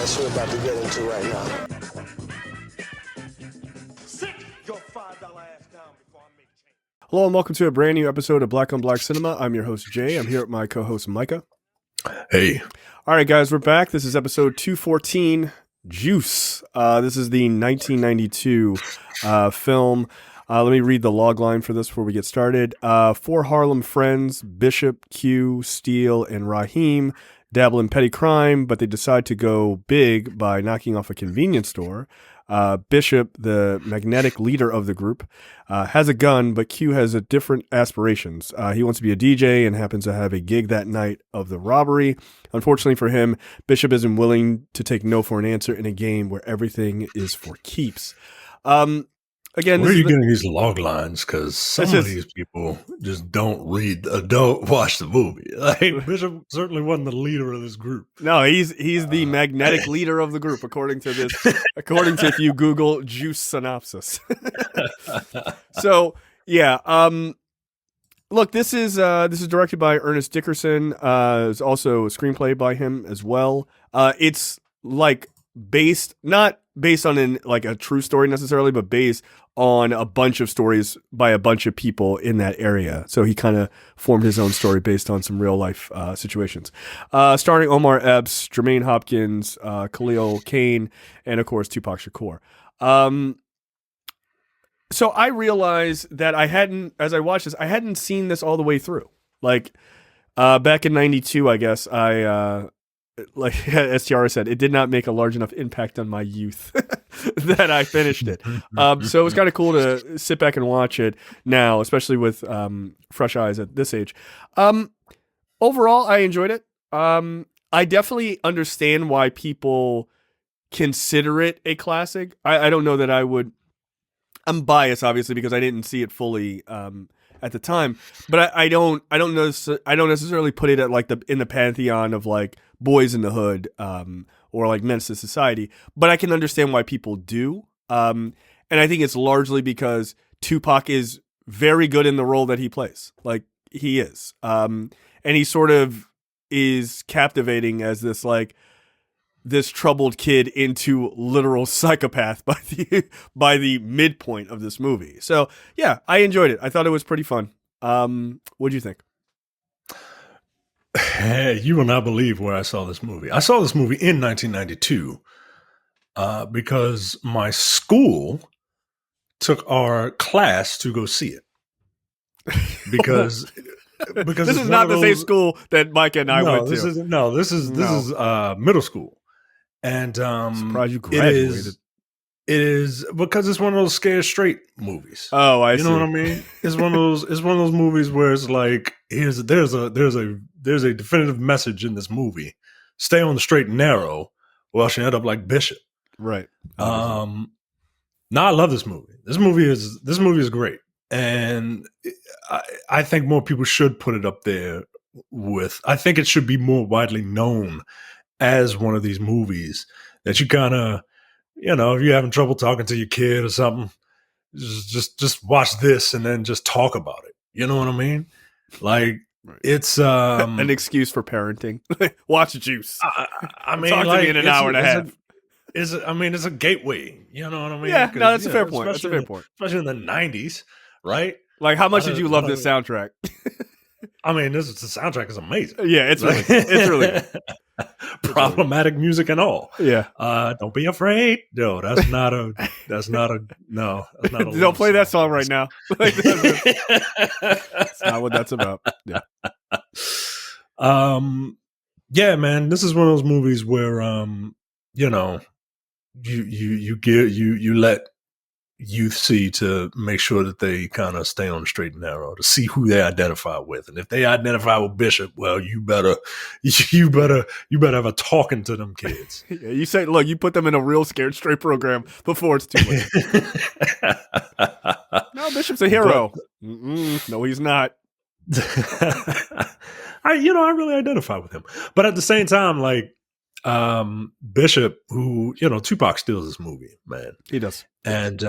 mess we're about to get into right now. Sit your $5 ass down before I make change. Hello and welcome to a brand new episode of Black on Black Cinema. I'm your host, Jay. I'm here with my co-host, Micah. Hey. All right, guys, we're back. This is episode 214, Juice. This is the 1992 film. Let me read the log line for this before we get started. Four Harlem friends, Bishop, Q, Steele, and Raheem, dabble in petty crime, but they decide to go big by knocking off a convenience store. Bishop, the magnetic leader of the group, has a gun, but Q has a different aspirations. He wants to be a DJ and happens to have a gig that night of the robbery. Unfortunately for him, Bishop isn't willing to take no for an answer in a game where everything is for keeps. Again, where are you getting these log lines? Because some of these people just don't watch the movie. Like Bishop certainly wasn't the leader of this group. No, he's the magnetic leader of the group, according to if you Google Juice synopsis. So yeah, look, this is directed by Ernest Dickerson. It's also a screenplay by him as well. It's like not based on a true story necessarily, but based on a bunch of stories by a bunch of people in that area. So he kind of formed his own story based on some real life situations. Starring Omar Epps, Jermaine, Hopkins, Khalil, Kain, and of course Tupac Shakur. So I realized that as I watched this, I hadn't seen this all the way through. Like back in 92, I guess like STR said, it did not make a large enough impact on my youth that I finished it. So it was kind of cool to sit back and watch it now, especially with fresh eyes at this age. Overall, I enjoyed it. I definitely understand why people consider it a classic. I don't know that I would. I'm biased, obviously, because I didn't see it fully at the time, but I don't necessarily put it at in the pantheon of like Boys in the Hood or like Menace to Society, but I can understand why people do. And I think it's largely because Tupac is very good in the role that he plays. Like he is. And he sort of is captivating as this troubled kid into literal psychopath by the midpoint of this movie. So yeah, I enjoyed it. I thought it was pretty fun. What'd you think? You will not believe where I saw this movie. I saw this movie in 1992 because my school took our class to go see it. Because this is not the same school that Mike and I went to. This is middle school. And surprised you graduated. It is because it's one of those scared straight movies. Oh, I see. You know what I mean? It's one of those movies where it's like there's a definitive message in this movie. Stay on the straight and narrow, or else you end up like Bishop. Right. I love this movie. This movie is great, and I think more people should put it up there with. I think it should be more widely known as one of these movies that you kind of. You know, if you're having trouble talking to your kid or something, just watch this and then just talk about it. You know what I mean? Like right. It's an excuse for parenting. Watch Juice. I mean, talk to me in an hour and a half. It's a gateway. You know what I mean? Yeah, no, that's a fair point. That's a fair point. Especially in the 90s, right? Like, how much did you love this soundtrack? I mean, the soundtrack is amazing. Yeah, it's really good. Problematic music and all. Yeah. Don't be afraid. No, that's not a don't play that song right now. That's not what that's about. Yeah. Yeah, man, this is one of those movies where you let youth see to make sure that they kind of stay on the straight and narrow to see who they identify with. And if they identify with Bishop, well, you better have a talking to them kids. Yeah, you say, look, you put them in a real Scared Straight program before it's too late. No, Bishop's a hero. No, he's not. I really identify with him. But at the same time, like, Bishop, who, Tupac steals this movie, man. He does. And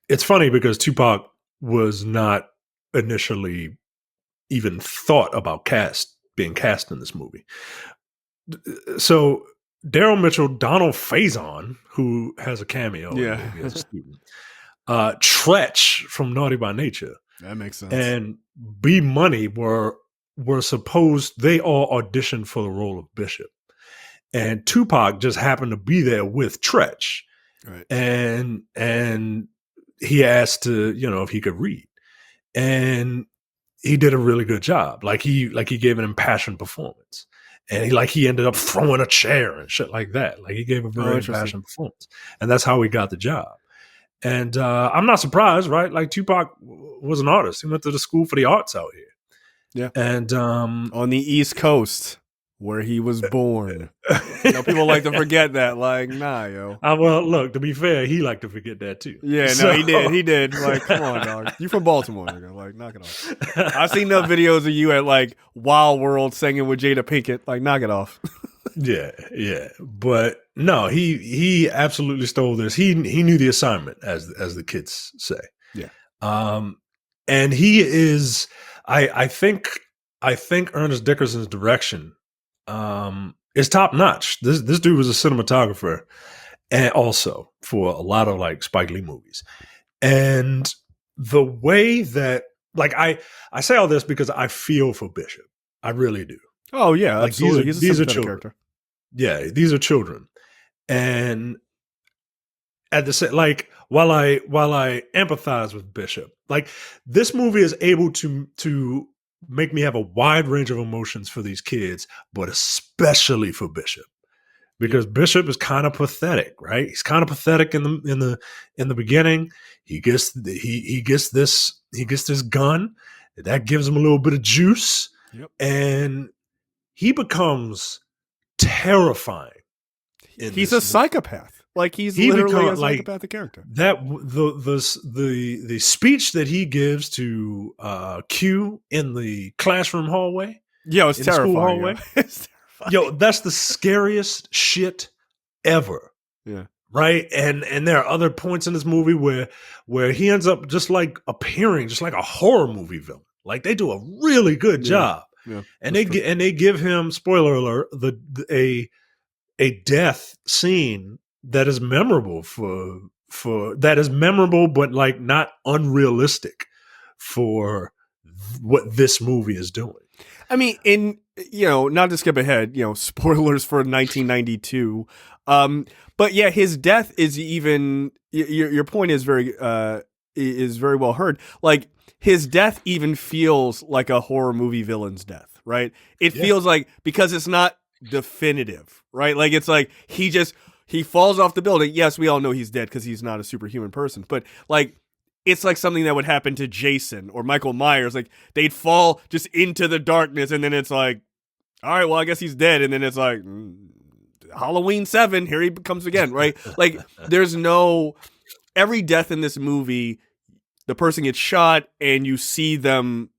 it's funny because Tupac was not initially even thought about being cast in this movie. So Daryl Mitchell, Donald Faison, who has a cameo in the movie as a student, Tretch from Naughty by Nature, That makes sense. and B Money were supposed, they all auditioned for the role of Bishop. And Tupac just happened to be there with Tretch. Right. And he asked to, if he could read. And he did a really good job. Like he gave an impassioned performance. And he ended up throwing a chair and shit like that. Like he gave a very impassioned performance. And that's how he got the job. And I'm not surprised, right? Like Tupac was an artist. He went to the school for the arts out here. Yeah. And on the East Coast, where he was born. People like to forget that. Like, nah, yo. Well, look, to be fair, he liked to forget that too. Yeah, no, he did. He did. Like, come on, dog. You from Baltimore, nigga. Like, knock it off. I've seen the videos of you at like Wild World singing with Jada Pinkett. Like, knock it off. Yeah. But no, he absolutely stole this. He knew the assignment, as the kids say. Yeah. And he is, I think Ernest Dickerson's direction is top notch. This dude was a cinematographer, and also for a lot of like Spike Lee movies. And the way that, like, I say all this because I feel for Bishop. I really do. Oh yeah, like, absolutely. These are children. Character. Yeah, these are children. And at the same, like, while I empathize with Bishop, like, this movie is able to make me have a wide range of emotions for these kids, but especially for Bishop, because Bishop is kind of pathetic, right? He's kind of pathetic in the beginning. He gets this gun that gives him a little bit of juice, and he becomes terrifying. He's a psychopath. Like he literally a psychopathic character. That the speech that he gives to Q in the classroom hallway. Yeah, it's terrifying. Hallway. It's terrifying. Yo, that's the scariest shit ever. Yeah. Right. And there are other points in this movie where he ends up just like appearing just like a horror movie villain. Like they do a really good job. Yeah, and they give him, spoiler alert, a death scene that is memorable but like not unrealistic for what this movie is doing. I mean, not to skip ahead, spoilers for 1992. But yeah, his death is even, your point is very well heard. Like his death even feels like a horror movie villain's death, right? It feels like, because it's not definitive, right? Like it's like he falls off the building. Yes, we all know he's dead because he's not a superhuman person, but like it's like something that would happen to Jason or Michael Myers. Like they'd fall just into the darkness, and then it's like, all right, well, I guess he's dead, and then it's like Halloween 7, here he comes again, right? Like there's every death in this movie, the person gets shot and you see them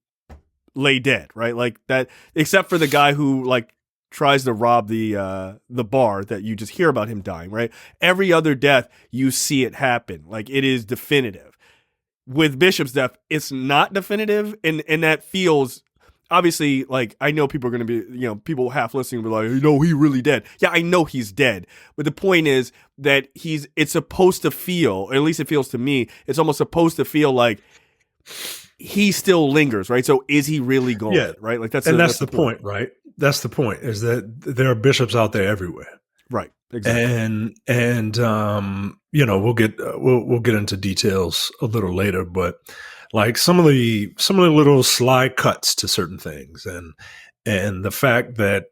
lay dead, right? Like that, except for the guy who like tries to rob the bar that you just hear about him dying, right? Every other death, you see it happen. Like it is definitive. With Bishop's death, it's not definitive, and that feels, obviously, like, I know people are going to be, people half listening will be like, he really dead. Yeah, I know he's dead. But the point is that it's supposed to feel, or at least it feels to me, it's almost supposed to feel like he still lingers, right? So is he really gone? Yeah. Right? Like that's the point, right? That's the point, is that there are bishops out there everywhere. Right. Exactly. And we'll get into details a little later, but like some of the little sly cuts to certain things, and the fact that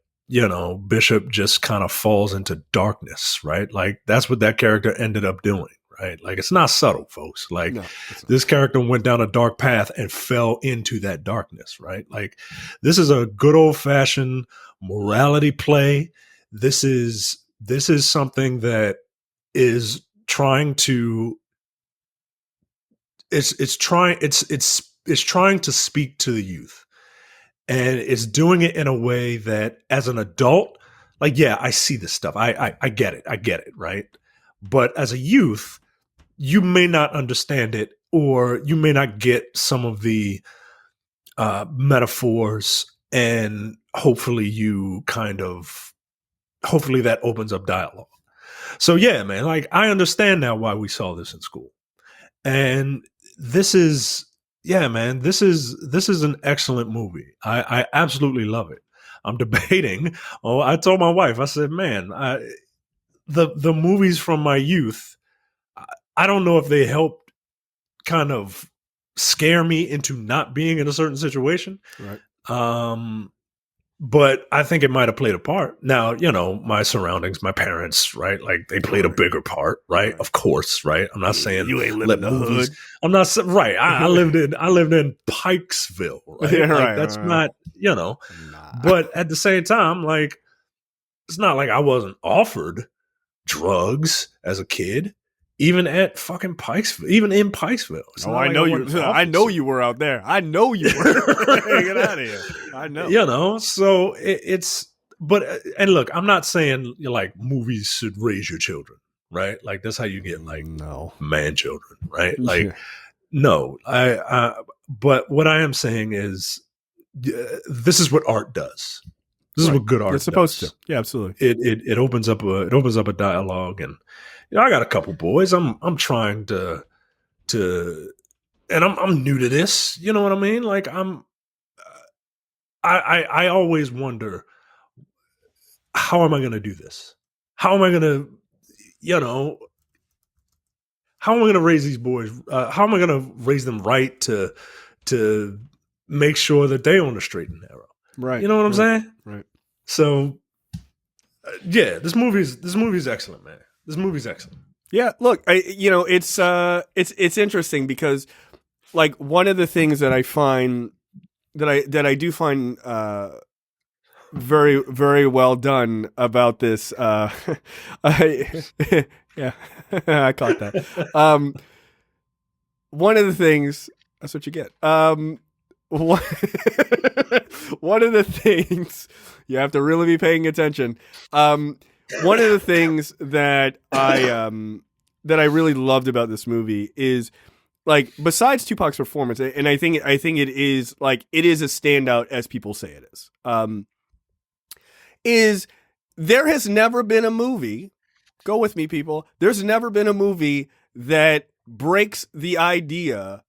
Bishop just kind of falls into darkness, right? Like that's what that character ended up doing, right? Like it's not subtle, folks. Like this character went down a dark path and fell into that darkness, right? Like this is a good old fashioned morality play. This is something that is trying to it's trying to speak to the youth, and it's doing it in a way that as an adult, like, yeah, I see this stuff. I get it. Right. But as a youth, you may not understand it, or you may not get some of the metaphors, and hopefully you kind of hopefully that opens up dialogue. So yeah, man, like I understand now why we saw this in school. And this is, yeah, man, this is an excellent movie. I absolutely love it. I'm debating. Oh, I told my wife, I said, man, the movies from my youth, I don't know if they helped kind of scare me into not being in a certain situation. Right. But I think it might have played a part. Now, you know, my surroundings, my parents, right? Like they played a bigger part, right? Of course, right? I'm not saying you ain't living in the hood. I'm not right. I lived in Pikesville, right? Yeah, like, right, that's right. not, you know. Nah. But at the same time, like it's not like I wasn't offered drugs as a kid, even at fucking Pikesville, even in Pikesville. It's Oh, not I like know wasn't you. I offered know something. you were out there. I know you were. Get out of here. I know. You know, so it's, but, and look, I'm not saying like movies should raise your children, right? Like that's how you get like No. man children, right? Like, Yeah. no, but what I am saying is this is what art does. This is what good art It's supposed does. to. Yeah, absolutely. It opens up a dialogue, and you know, I got a couple boys. I'm trying to, and I'm new to this. You know what I mean? Like I always wonder, how am I going to do this? How am I going to, you know, how am I going to raise these boys? How am I going to raise them right to make sure that they on the straight and narrow? Right. You know what I'm saying? Right. So, yeah, this movie's excellent, man. This movie's excellent. Yeah. Look, it's interesting because, like, one of the things that I find that I do find very, very well done about this. Yeah, I caught that. One of the things, that's what you get. One of the things, you have to really be paying attention. One of the things that I really loved about this movie is, like, besides Tupac's performance, and I think it is like, it is a standout as people say it is there has never been a movie, go with me people, there's never been a movie that breaks the idea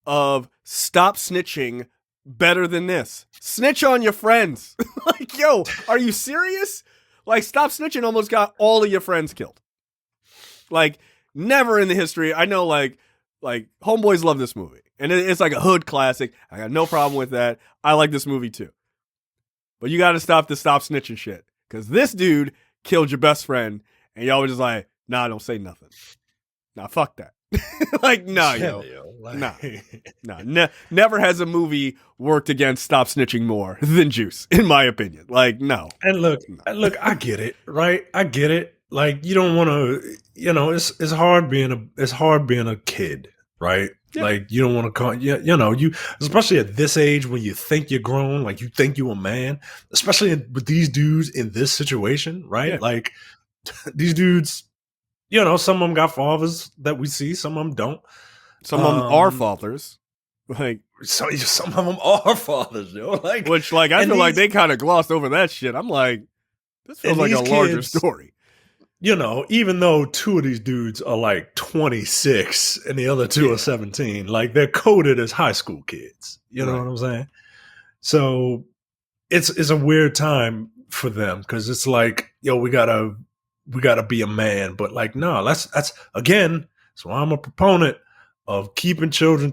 of stop snitching better than this. Snitch on your friends. Like, yo, are you serious? Like, stop snitching almost got all of your friends killed. Like, never in the history. I know, like homeboys love this movie, and it's like a hood classic. I got no problem with that. I like this movie too. But you got to stop the stop snitching shit, because this dude killed your best friend, and y'all were just like, nah, don't say nothing. Nah, fuck that. Like, nah, yo. Never has a movie worked against stop snitching more than Juice, in my opinion. Like, no. And look, I get it, right? I get it. Like, you don't want to, you know, it's hard being a kid, right? Yeah. Like, you don't want to call, you know, you, especially at this age when you think you're grown, like you think you're a man, especially with these dudes in this situation, right? Yeah. Like, these dudes, you know, some of them got fathers that we see, some of them don't. Some of them are fathers. Like, some of them are fathers, yo. Like, which, like, I feel like they kind of glossed over that shit. I'm like, this feels like a larger story. You know, even though two of these dudes are like 26 and the other two are 17, like they're coded as high school kids. You know what I'm saying? So it's a weird time for them, because it's like, yo, we gotta be a man. But like, no, that's again, so I'm a proponent of keeping children,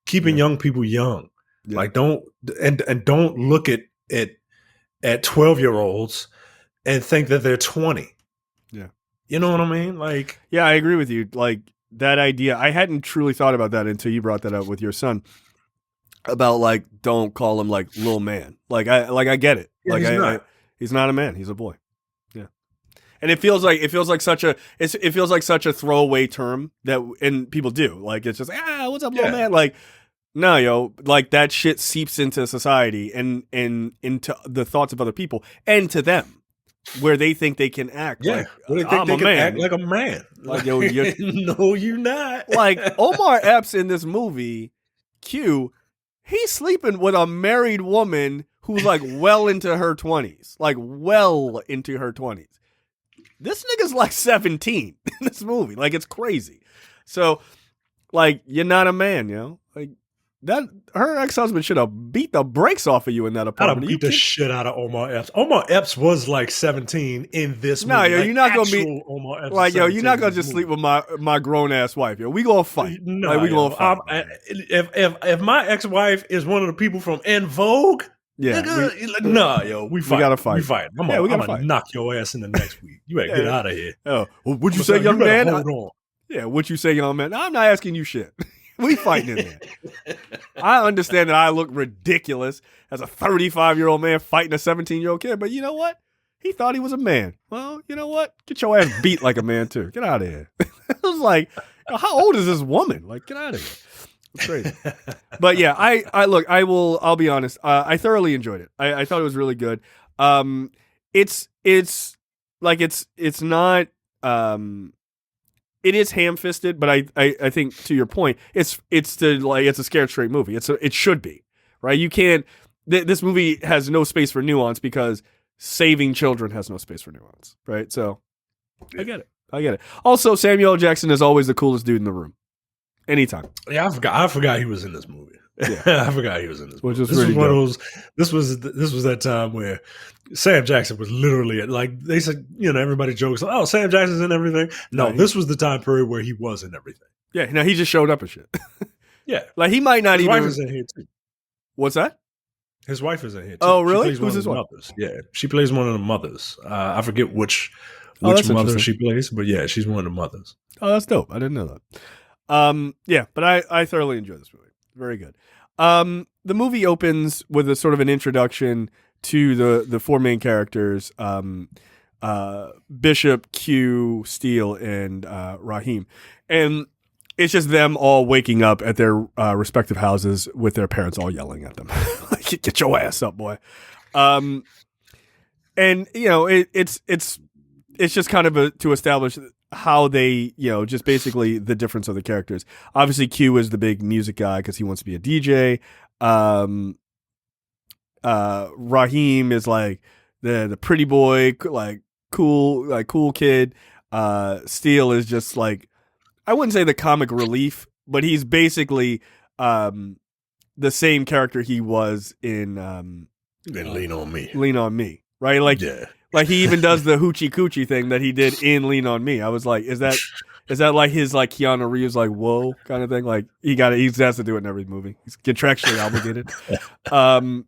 keeping young people young. Yeah. Like, don't look at 12-year-olds and think that they're 20. Yeah. You know what I mean? Like, yeah, I agree with you. Like, that idea, I hadn't truly thought about that until you brought that up with your son about, like, don't call him like little man. Like, I get it. Yeah, he's not a man. He's a boy. Yeah. And it feels like such a throwaway term that, and people do, like, it's just, what's up, little man? Like, no, yo, like, that shit seeps into society and into the thoughts of other people and to them, where they think they can act like I'm a man. Act like a man. Like, yo, no, you're not. Like, Omar Epps in this movie, Q, he's sleeping with a married woman who's like well into her 20s. Like well into her 20s. This nigga's like 17 in this movie. Like, it's crazy. So, like, you're not a man, Like, that her ex-husband should have beat the brakes off of you in that I'd apartment. have beat the shit out of Omar Epps. Omar Epps was like 17 in this movie. No, yo, like, you're not gonna be Omar Epps like, yo, you're not gonna in just this sleep movie. with my grown ass wife, yo. We gonna fight. No, like, we gonna fight. If my ex-wife is one of the people from En Vogue, Yeah, nigga, we fight. We gotta fight. We fight. I'm gonna knock your ass in the next week. You better get out of here. Oh, what'd you say, young man? Hold on. Yeah, what you say, young man? I'm not asking you shit. We fighting in there. I understand that I look ridiculous as a 35-year-old man fighting a 17-year-old kid, but you know what? He thought he was a man. Well, you know what? Get your ass beat like a man too. Get out of here. I was like, how old is this woman? Like, get out of here. It's crazy. But yeah, I'll be honest. I thoroughly enjoyed it. I thought it was really good. It's not. It is ham-fisted, but I think to your point, it's a scared straight movie. It should be, right? You can't. This movie has no space for nuance because saving children has no space for nuance, right? So, I get it. Also, Samuel L. Jackson is always the coolest dude in the room, anytime. Yeah, I forgot he was in this movie. Yeah. I forgot he was in this movie. Which was really one of those. This was that time where Sam Jackson was literally like they said. Everybody jokes, "Oh, Sam Jackson's in everything." No, this was the time period where he was in everything. Yeah, no, he just showed up and shit. Yeah, like he might not his even. Wife is in here too. What's that? His wife is in here too. Oh, really? Who's his wife? Yeah, she plays one of the mothers. I forget which mother she plays, but yeah, she's one of the mothers. Oh, that's dope. I didn't know that. Yeah, but I thoroughly enjoyed this movie. Very good. The movie opens with a sort of an introduction to the four main characters, Bishop, Q, Steele, and Raheem. And it's just them all waking up at their respective houses with their parents all yelling at them. Like, get your ass up, boy. And it's just kind of to establish how they, just basically the difference of the characters. Obviously, Q is the big music guy because he wants to be a DJ. Raheem is like the pretty boy, like cool kid. Steele is just like, I wouldn't say the comic relief, but he's basically the same character he was in Lean on Me. Lean on Me, right? Like, yeah. Like he even does the hoochie coochie thing that he did in Lean on Me. I was like, is that like his like Keanu Reeves like whoa kind of thing? Like he has to do it in every movie. He's contractually obligated. And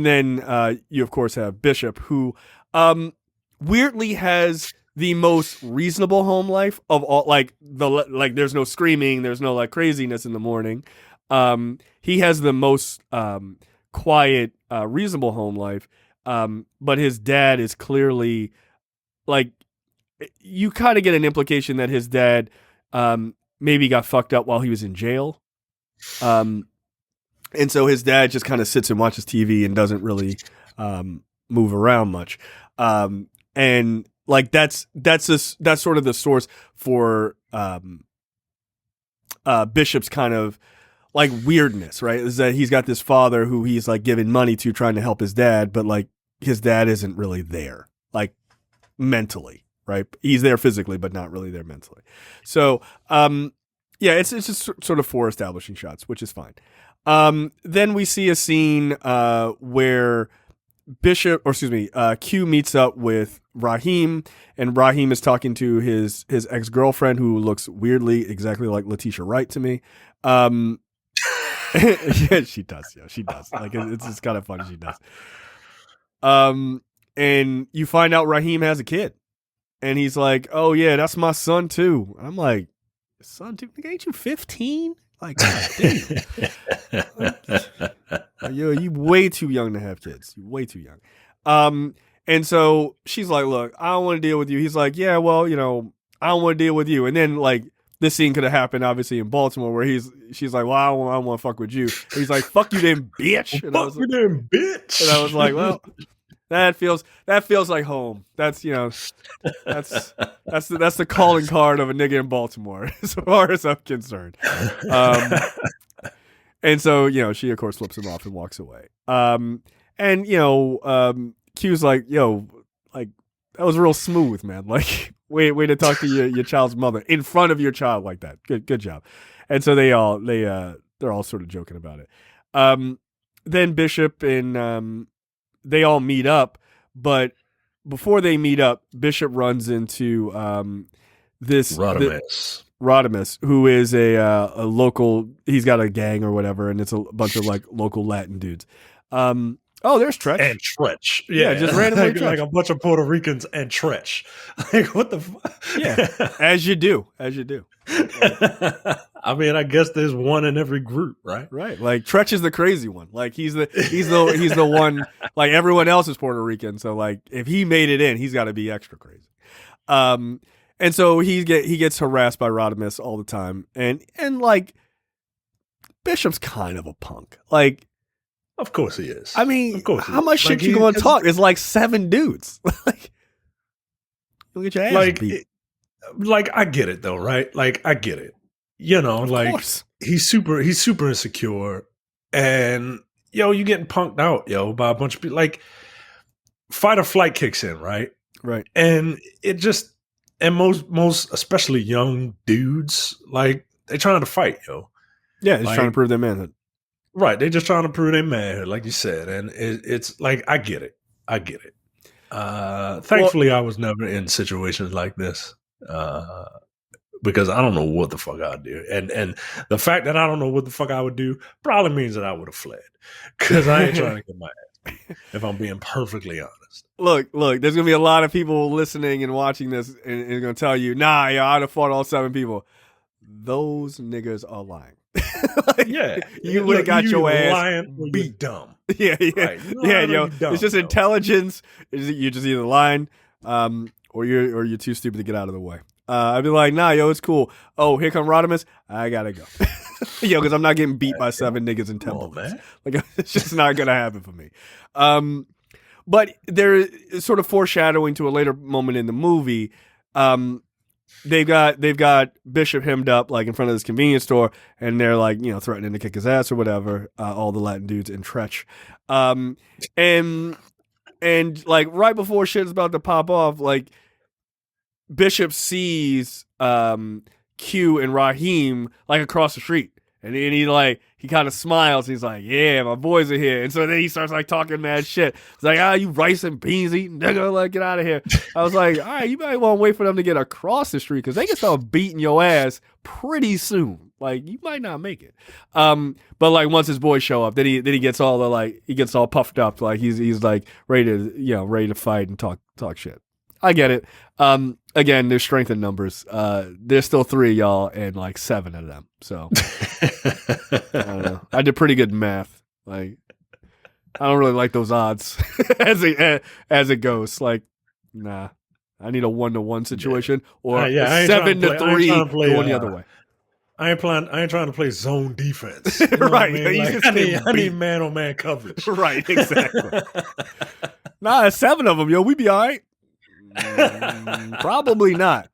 then you of course have Bishop, who weirdly has the most reasonable home life of all. Like there's no screaming, there's no like craziness in the morning. He has the most quiet, reasonable home life. But his dad is clearly like, you kind of get an implication that his dad maybe got fucked up while he was in jail. And so his dad just kind of sits and watches TV and doesn't really move around much. And like that's sort of the source for Bishop's kind of like weirdness, right? Is that he's got this father who he's like giving money to, trying to help his dad, but like his dad isn't really there, like mentally, right? He's there physically, but not really there mentally. So, yeah, it's just sort of for establishing shots, which is fine. Then we see a scene where Q meets up with Raheem, and Raheem is talking to his ex-girlfriend, who looks weirdly exactly like Letitia Wright to me. Yeah, she does. Yeah, she does. Like it's just kind of funny. She does. And you find out Raheem has a kid, and he's like, "Oh yeah, that's my son too." I'm like, "Son too? Ain't you 15? Like, God damn. You way too young to have kids. You way too young." And so she's like, "Look, I don't want to deal with you." He's like, "Yeah, well, I don't want to deal with you." And then like, this scene could have happened, obviously, in Baltimore, where she's like, "Well, I don't want to fuck with you." And he's like, "Fuck you, then, bitch." And fuck you, then, bitch. And I was like, "Well, that feels like home. That's that's the calling card of a nigga in Baltimore, as far as I'm concerned." And so she of course flips him off and walks away. And Q's like, yo, like that was real smooth, man. Like way to talk to your child's mother in front of your child like that. Good job. And so they're all sort of joking about it. Then Bishop and they all meet up, but before they meet up, Bishop runs into this Rodimus, who is a local. He's got a gang or whatever, and it's a bunch of like local Latin dudes. There's Tretch. And Tretch. Yeah, just randomly like a bunch of Puerto Ricans and Tretch. Like, what the fuck? Yeah, as you do. I mean, I guess there's one in every group, right? Right. Like Tretch is the crazy one. Like he's the one. Like everyone else is Puerto Rican, so like if he made it in, he's got to be extra crazy. And so he gets harassed by Rodimus all the time, and like Bishop's kind of a punk. Like. Of course he is. I mean, of course how much shit you going to talk? It's like 7 dudes. Like, you'll get your ass beat. Like, I get it though, right? Like, I get it. Of like course. he's super insecure, and you getting punked out, by a bunch of people. Like, fight or flight kicks in, right? Right. And it just, and most especially young dudes, like they trying to fight, Yeah, they're trying to prove their manhood. Right, they're just trying to prove their manhood, like you said, and it's like I get it. Thankfully, I was never in situations like this because I don't know what the fuck I'd do, and the fact that I don't know what the fuck I would do probably means that I would have fled because I ain't trying to get my ass beat, if I'm being perfectly honest. Look, there's gonna be a lot of people listening and watching this, and gonna tell you, nah, I'd have fought all 7 people. Those niggas are lying. Like, yeah, you would have got your ass lying beat. Dumb. Yeah, right. Dumb, it's just intelligence. You're just either lying, or you're too stupid to get out of the way. I'd be like, nah, it's cool. Oh, here come Rodimus. I gotta go. Because I'm not getting beat by 7 niggas in 10 bullets. Like it's just not gonna happen for me. But there is sort of foreshadowing to a later moment in the movie. They've got Bishop hemmed up like in front of this convenience store, and they're like threatening to kick his ass or whatever. All the Latin dudes in Tretch, and like right before shit's about to pop off, like Bishop sees Q and Raheem like across the street, and then he kind of smiles. He's like, "Yeah, my boys are here." And so then he starts like talking mad shit. He's like, you rice and beans eating nigga, like get out of here. I was like, all right, you might want to wait for them to get across the street because they can start beating your ass pretty soon. Like you might not make it. But like once his boys show up, then he gets all puffed up, like he's like ready to fight and talk shit. I get it. Again, there's strength in numbers. There's still 3 of y'all and like 7 of them. So I don't know. I did pretty good math. Like I don't really like those odds as it goes. Like, nah. I need a 1-to-1 situation or a 7-to-3 going the other way. I ain't trying to play zone defense. Right. I need man-on-man coverage. Right, exactly. Nah, 7 of them, we be all right. Probably not.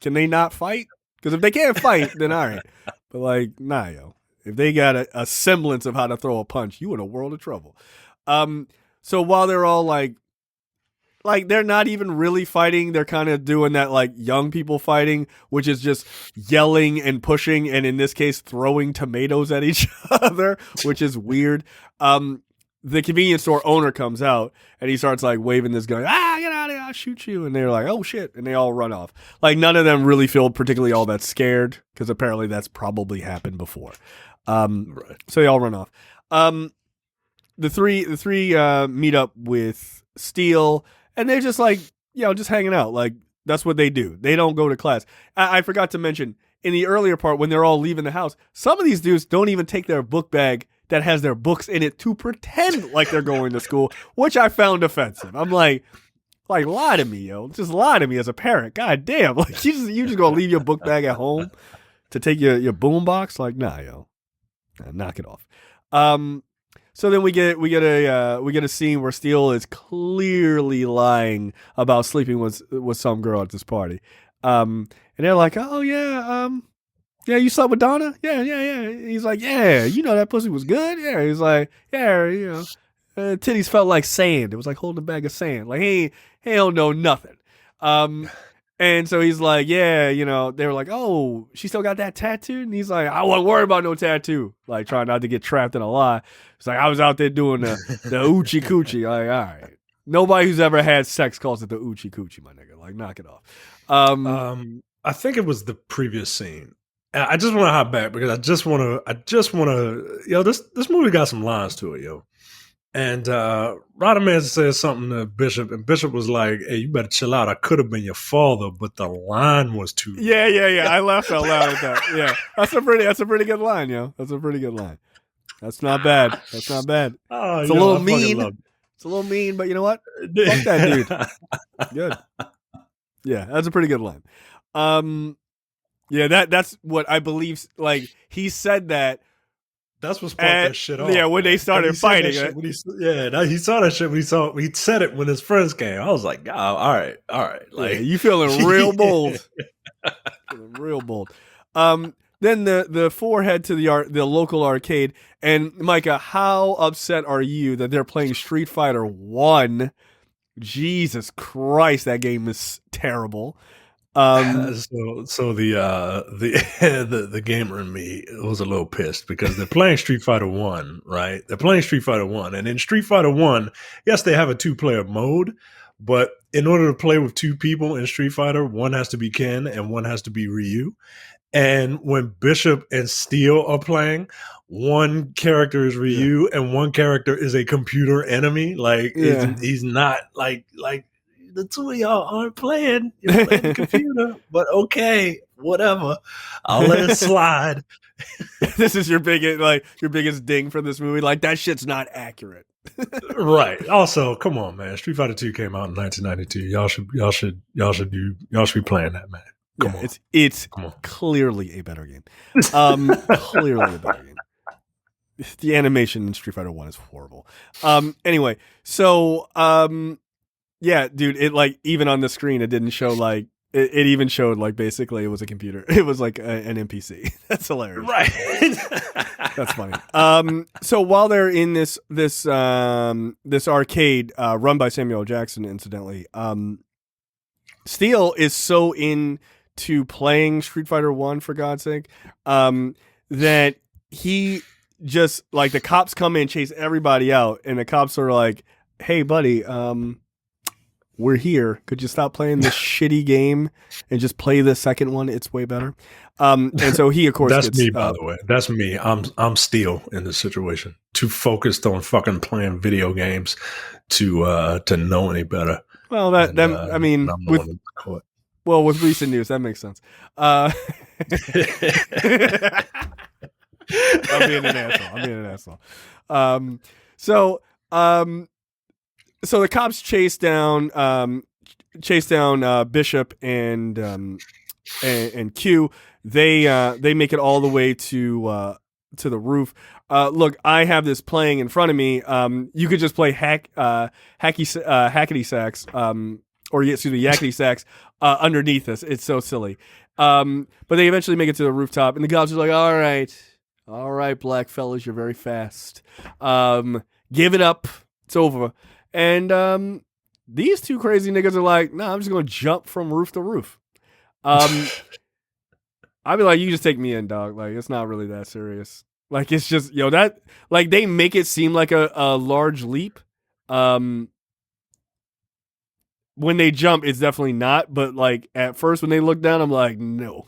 Can they not fight? Because if they can't fight, then all right. But like, nah, if they got a semblance of how to throw a punch, you in a world of trouble. So while they're all like they're not even really fighting, they're kind of doing that like young people fighting, which is just yelling and pushing, and in this case, throwing tomatoes at each other, which is weird. The convenience store owner comes out and he starts like waving this gun. Get out of here! I'll shoot you! And they're like, oh shit! And they all run off. Like none of them really feel particularly all that scared because apparently that's probably happened before. Right. So they all run off. The three meet up with Steele and they're just like just hanging out. Like that's what they do. They don't go to class. I forgot to mention in the earlier part when they're all leaving the house, some of these dudes don't even take their book bag that has their books in it to pretend like they're going to school, which I found offensive. I'm like lie to me, just lie to me as a parent. God damn, like you just gonna leave your book bag at home to take your boom box? Like nah, knock it off. So then we get a scene where Steele is clearly lying about sleeping with some girl at this party, and they're like, oh yeah, yeah, you slept with Donna? Yeah. He's like, yeah, that pussy was good. Yeah, he's like, yeah, Titties felt like sand. It was like holding a bag of sand. Like he don't know nothing. And so he's like, yeah, they were like, oh, she still got that tattoo? And he's like, I wasn't worried about no tattoo. Like trying not to get trapped in a lie. It's like, I was out there doing the oochie coochie. Like, all right. Nobody who's ever had sex calls it the oochie coochie, my nigga. Like, knock it off. I think it was the previous scene. I just want to hop back because I just want to, this movie got some lines to it, yo. And Rodman says something to Bishop, and Bishop was like, hey, you better chill out. I could have been your father, but the line was too long. Yeah. I laughed out loud at that. Yeah. That's a pretty good line, yo. That's a pretty good line. That's not bad. It's a little mean. It's a little mean, but you know what? Fuck that dude. Good. Yeah, that's a pretty good line. Yeah, that's what I believe. Like he said that. That's what sparked that shit off. Yeah, when they started fighting. He saw that shit. He said it when his friends came. I was like, oh, all right. Like you feeling real bold. Real bold. Then the four head to the local arcade. And Micah, how upset are you that they're playing Street Fighter 1? Jesus Christ, that game is terrible. So the gamer in me was a little pissed because they're playing Street Fighter 1, right? They're playing Street Fighter 1, and in Street Fighter 1, yes, they have a 2-player mode, but in order to play with 2 people in Street Fighter, one has to be Ken and one has to be Ryu. And when Bishop and Steel are playing, one character is Ryu and one character is a computer enemy. Like he's not like the two of y'all aren't playing. You're playing the computer, but okay, whatever. I'll let it slide. This is your biggest ding for this movie. Like that shit's not accurate. Right. Also, come on, man. Street Fighter 2 came out in 1992. Y'all should be playing that, man. Come on. It's clearly a better game. Clearly a better game. The animation in Street Fighter 1 is horrible. Anyway, so yeah, dude, it like even on the screen it didn't show like it even showed like basically it was a computer. It was like an NPC. That's hilarious. Right. That's funny. So while they're in this arcade run by Samuel L. Jackson, incidentally, Steel is so into playing Street Fighter 1 for God's sake, that he just like the cops come in, chase everybody out, and the cops are like, "Hey, buddy, we're here. Could you stop playing this shitty game and just play the second one? It's way better." And so he, of course, that's me, by the way. That's me. I'm Steel in this situation. Too focused on fucking playing video games to know any better. Well, I mean, with recent news, that makes sense. I'm being an asshole. So the cops chase down Bishop and Q. They make it all the way to the roof. Look, I have this playing in front of me. You could just play hackety sax, yakety sax underneath us. It's so silly. But they eventually make it to the rooftop, and the cops are like, all right, black fellas, you're very fast. Give it up. It's over. And these two crazy niggas are like, nah, I'm just going to jump from roof to roof. I'd be like, you just take me in, dog. Like, it's not really that serious. Like, it's just, that, like, they make it seem like a large leap. When they jump, it's definitely not. But, like, at first, when they look down, I'm like, nope.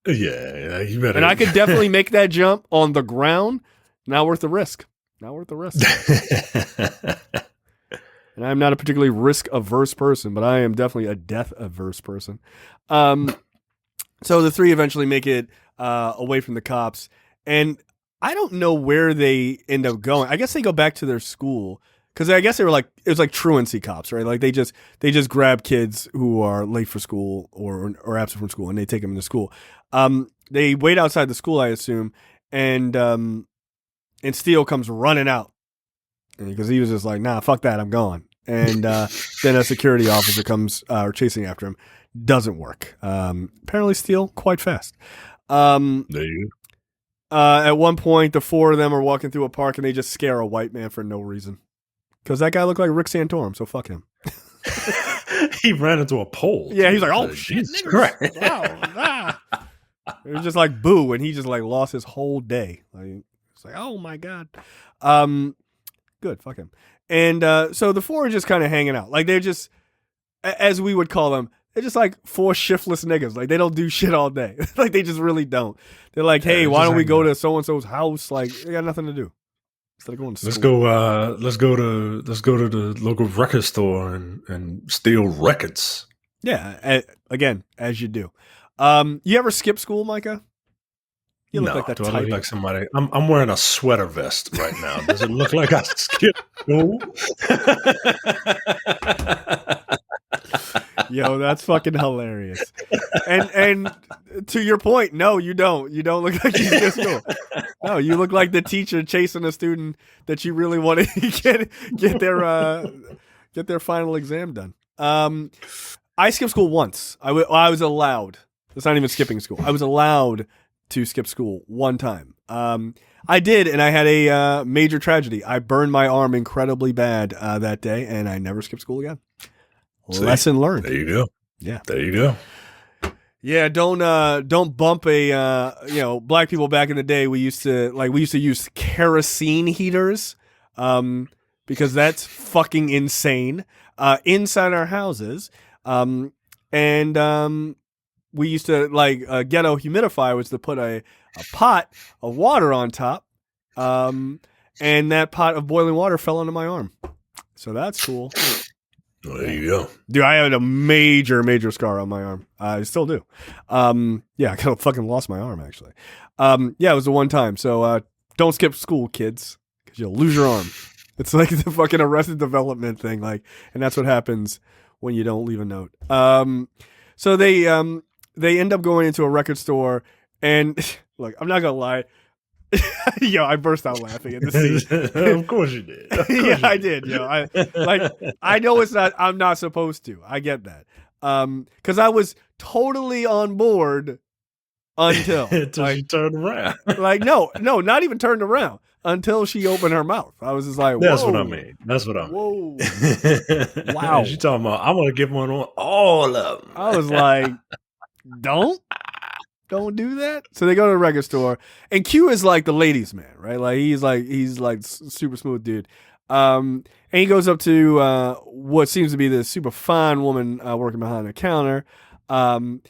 Yeah, you better. And I could definitely make that jump on the ground. Not worth the risk. And I'm not a particularly risk-averse person, but I am definitely a death-averse person. So the three eventually make it away from the cops, and I don't know where they end up going. I guess they go back to their school, because I guess it was like truancy cops, right? Like they just grab kids who are late for school or absent from school, and they take them into school. They wait outside the school, I assume, and Steel comes running out, because he was just like, nah, fuck that, I'm gone. And then a security officer comes chasing after him. Doesn't work. Apparently Steel quite fast. There you At one point, the four of them are walking through a park and they just scare a white man for no reason. Because that guy looked like Rick Santorum, so fuck him. He ran into a pole. Yeah, he's like, oh, shit. Jesus Christ. Wow, ah. It was just like boo, and he just like lost his whole day. Like, it's like, oh my God. Good, fuck him. And so the four are just kind of hanging out. Like they're just, as we would call them, they're just like four shiftless niggas. Like they don't do shit all day. Like they just really don't. They're like, hey, why don't we go to so and so's house? Like they got nothing to do. Instead of going to school. Let's go to the local record store and steal records. Yeah, again, as you do. You ever skip school, Micah? You look like that do I type. look like somebody? I'm wearing a sweater vest right now. Does it look like I skipped school? Yo, that's fucking hilarious. And to your point, no, you don't. You don't look like you skipped school. No, you look like the teacher chasing a student that you really want to get their final exam done. I skipped school once. I was allowed. It's not even skipping school. I was allowed to skip school one time. I did, and I had a major tragedy. I burned my arm incredibly bad that day, and I never skipped school again. Lesson learned. There you go. Yeah. There you go. Yeah, don't bump a black people back in the day. We used to use kerosene heaters because that's fucking insane inside our houses. And we used to a ghetto humidifier was to put a pot of water on top. And that pot of boiling water fell onto my arm. So that's cool. Well, there you go. Dude, I had a major scar on my arm. I still do. Yeah, I kind of fucking lost my arm, actually. Yeah, it was the one time. So don't skip school, kids, because you'll lose your arm. It's like the fucking Arrested Development thing, and that's what happens when you don't leave a note. So they end up going into a record store, and look, I'm not gonna lie. Yo, I burst out laughing at the scene. Of course you did. Yeah, I did. Yo, I know it's not. I'm not supposed to. I get that. Because I was totally on board until she turned around. No, not even turned around until she opened her mouth. I was just like, whoa. That's what I mean. That's what I mean. Whoa. Wow. She talking about, I'm gonna give one on all of them. I was like, don't do that. So they go to the record store, and Q is like the ladies' man, right? Like he's super smooth dude. And he goes up to what seems to be this super fine woman working behind the counter, and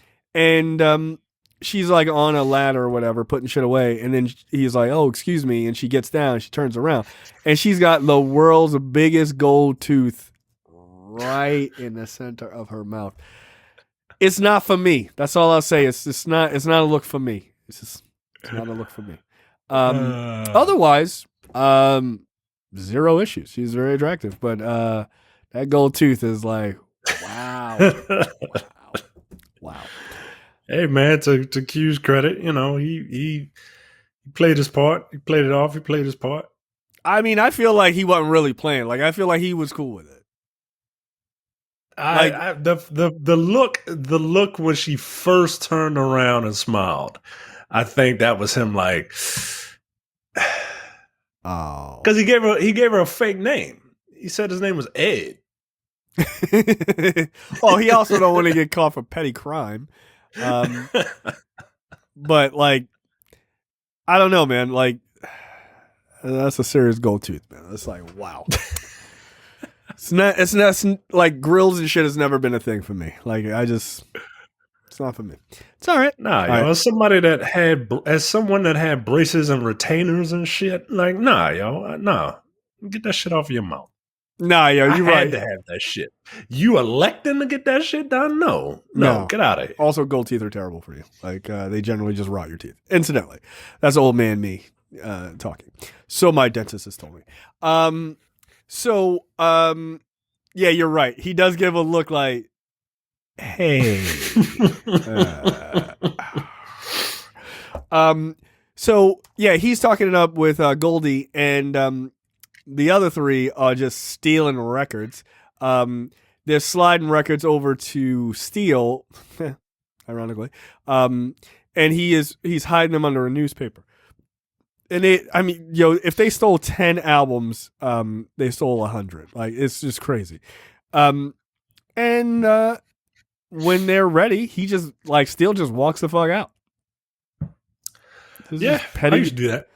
she's like on a ladder or whatever, putting shit away. And then he's like, "Oh, excuse me," and she gets down, she turns around, and she's got the world's biggest gold tooth right in the center of her mouth. It's not for me. That's all I'll say. It's not a look for me. It's not a look for me. Otherwise, zero issues. She's very attractive, but that gold tooth is like, wow. Wow. Hey man, to Q's credit, he played his part. He played it off. He played his part. I mean, I feel like he wasn't really playing. Like I feel like he was cool with it. The look when she first turned around and smiled, I think that was him like, oh, because he gave her a fake name. He said his name was Ed. Oh, he also don't want to get caught for petty crime. But I don't know, man. That's a serious gold tooth, man. It's like, wow. It's not like grills and shit has never been a thing for me. It's not for me. It's all right. Nah, as someone that had braces and retainers and shit, nah, get that shit off your mouth. Nah, yo, you're right. I had to have that shit. You electing to get that shit done? No, get out of here. Also, gold teeth are terrible for you. They generally just rot your teeth. Incidentally, that's old man me talking. So my dentist has told me. Yeah, you're right. He does give a look like, hey. So yeah, he's talking it up with Goldie, and the other three are just stealing records. They're sliding records over to steal, ironically. And he's hiding them under a newspaper. I mean, if they stole 10 albums, they stole 100. Like, it's just crazy. And when they're ready, he just still just walks the fuck out. I used to do that.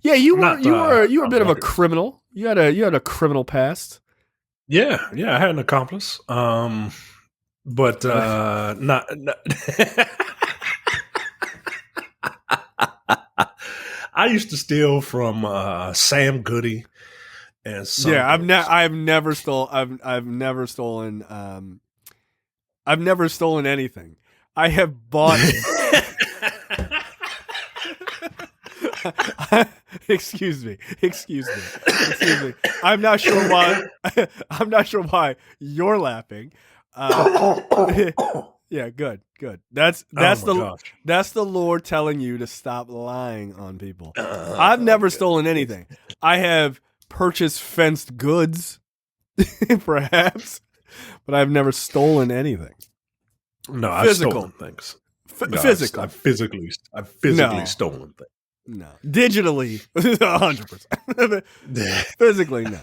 Yeah, you were a bit of a criminal. You had a criminal past. Yeah, I had an accomplice. But not I used to steal from Sam Goody and some I've never stolen I've never stolen anything. I have bought Excuse me. I'm not sure why you're laughing. Yeah, good. That's the Lord telling you to stop lying on people. I've never stolen anything. I have purchased fenced goods, perhaps, but I've never stolen anything. No, I've stolen things. Physical. I've physically stolen things. No, digitally, 100%. Physically, no.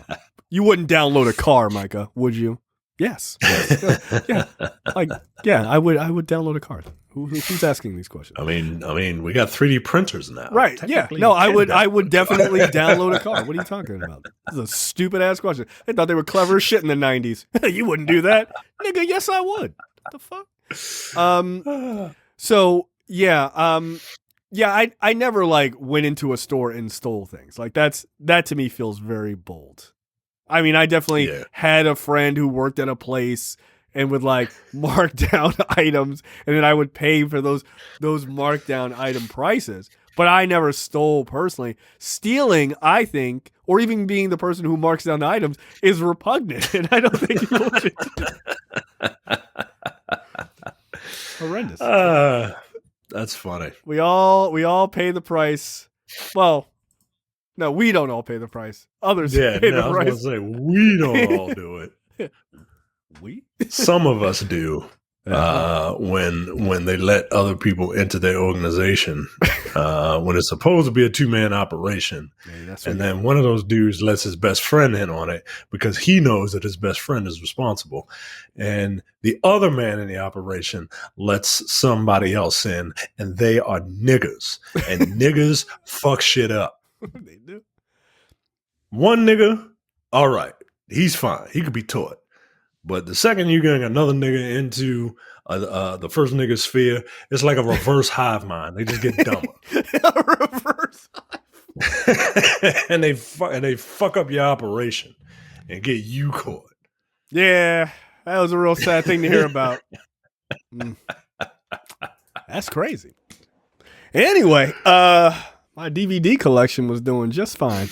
You wouldn't download a car, Micah, would you? Yes. Yeah. I would download a car. Who's asking these questions? I mean, we got 3D printers now. Right. Yeah. No, I would definitely download a car. What are you talking about? This is a stupid ass question. They thought they were clever as shit in the 90s. You wouldn't do that. Nigga, yes I would. What the fuck? So yeah, I never went into a store and stole things. That to me feels very bold. I mean, I definitely had a friend who worked at a place and would mark down items, and then I would pay for those marked down item prices. But I never stole personally. Stealing, I think, or even being the person who marks down the items, is repugnant, and I don't think people should do that. Horrendous. That's funny. We all pay the price. Well, no, we don't all pay the price. Others pay the price. I was going to say, we don't all do it. We? Some of us do. When they let other people into their organization, when it's supposed to be a 2-man operation, and then one of those dudes lets his best friend in on it because he knows that his best friend is responsible, and the other man in the operation lets somebody else in, and they are niggers, and niggers fuck shit up. They do. One nigga, all right, he's fine. He could be taught. But the second you getting another nigga into the first nigga sphere, it's like a reverse hive mind. They just get dumber. A reverse hive. and they fuck up your operation and get you caught. Yeah, that was a real sad thing to hear about. That's crazy. Anyway, my DVD collection was doing just fine.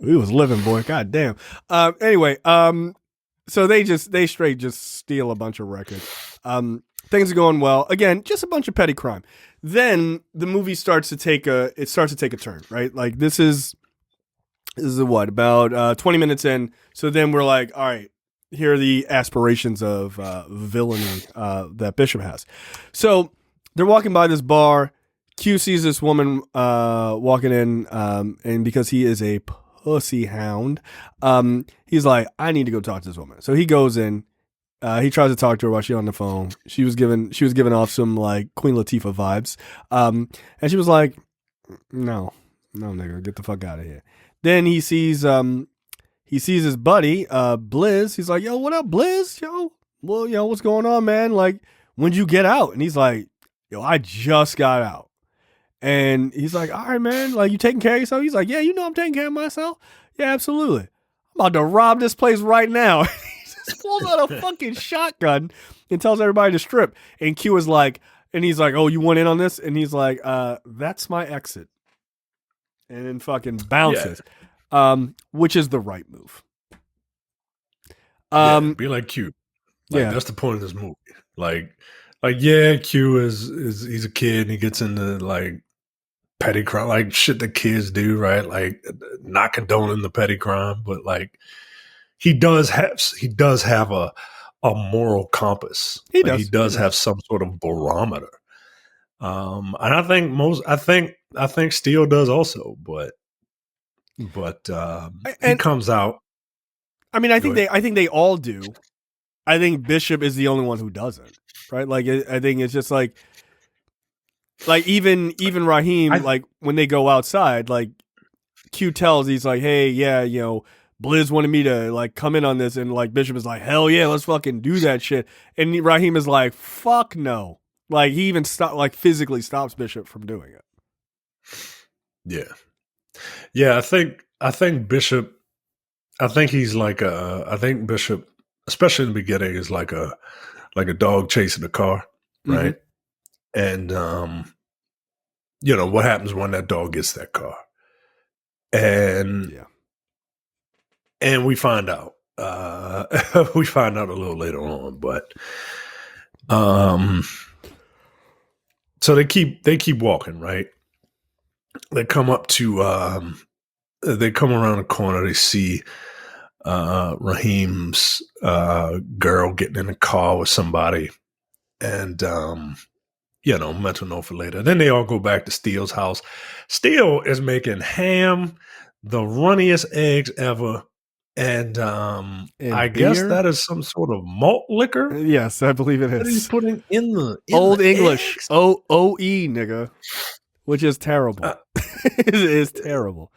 We was living, boy. God damn. Anyway, so they straight just steal a bunch of records. Things are going well. Again, just a bunch of petty crime. Then the movie starts to take a turn, right? Like this is what, about 20 minutes in. So then we're like, all right, here are the aspirations of villainy that Bishop has. So they're walking by this bar. Q sees this woman walking in, and because he is a pussy hound, he's like, I need to go talk to this woman. So he goes in, he tries to talk to her while she's on the phone. She was giving off some Queen Latifah vibes, and she was like, no nigga, get the fuck out of here. Then he sees his buddy Blizz. He's like, yo, what up, Blizz? Yo, well, yo, what's going on, man? Like, when'd you get out? And he's like, yo, I just got out. And he's like, all right, man, like, you taking care of yourself? He's like, yeah, you know I'm taking care of myself. Yeah, absolutely. I'm about to rob this place right now. He just pulls out a fucking shotgun and tells everybody to strip. And Q is like, and he's like, oh, you want in on this? And he's like, that's my exit. And then fucking bounces, which is the right move. Be like Q. That's the point of this movie. Q is he's a kid and he gets into petty crime, shit that kids do, right? Not condoning the petty crime, but he does have a moral compass. He does have some sort of barometer. And I think Steele does also, but he And comes out. I mean, Go ahead. I think they all do. I think Bishop is the only one who doesn't. Right? Like I think it's just like even Raheem, like when they go outside, like Q tells, he's like, hey, yeah, Blizz wanted me to like come in on this, and like Bishop is like, hell yeah, let's fucking do that shit. And Raheem is like, fuck no. Like he even physically stops Bishop from doing it. Yeah. Yeah, I think Bishop, I think he's like I think Bishop, especially in the beginning, is like a dog chasing a car, right? And what happens when that dog gets that car? And and we find out. We find out a little later on, but so they keep walking, right? They come up to they come around the corner, they see Raheem's girl getting in a car with somebody, and mental note for later. Then they all go back to Steele's house. Steele is making ham, the runniest eggs ever, and I guess that is some sort of malt liquor. Yes, I believe it is. What are you putting in the Old the English eggs? OE nigga, which is terrible. It is terrible.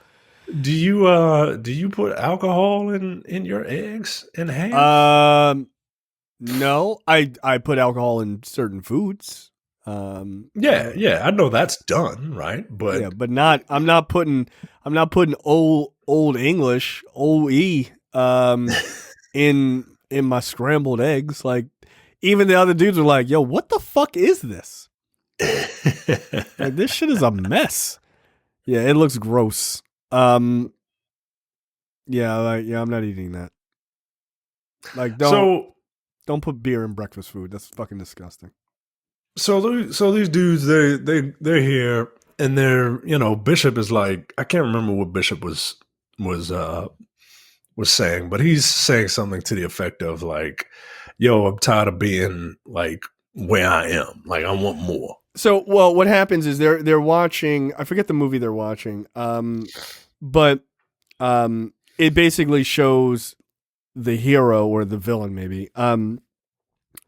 Do you put alcohol in your eggs and ham? No, I put alcohol in certain foods. Yeah, I know that's done, right? But yeah, but I'm not putting old English OE in my scrambled eggs. Like even the other dudes are like, yo, what the fuck is this? Like this shit is a mess. Yeah, it looks gross. I'm not eating that. Like don't put beer in breakfast food. That's fucking disgusting. So these dudes, they're here, and they're Bishop is like, I can't remember what Bishop was saying, but he's saying something to the effect of like, yo, I'm tired of being like where I am. Like I want more. So, well, what happens is they're watching. I forget the movie they're watching. But it basically shows the hero or the villain, maybe.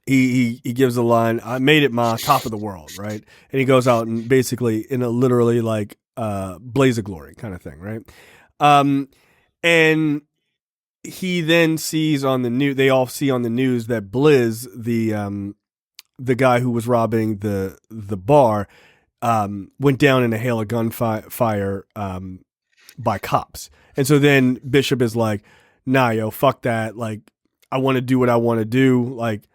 He gives a line. I made it, ma, top of the world, right? And he goes out and basically in a literally like blaze of glory kind of thing, right? And he then sees on the news. They all see on the news that Blizz, the guy who was robbing the bar, went down in a hail of gunfire by cops. And so then Bishop is like, nah, yo, fuck that. Like, I want to do what I want to do. Like,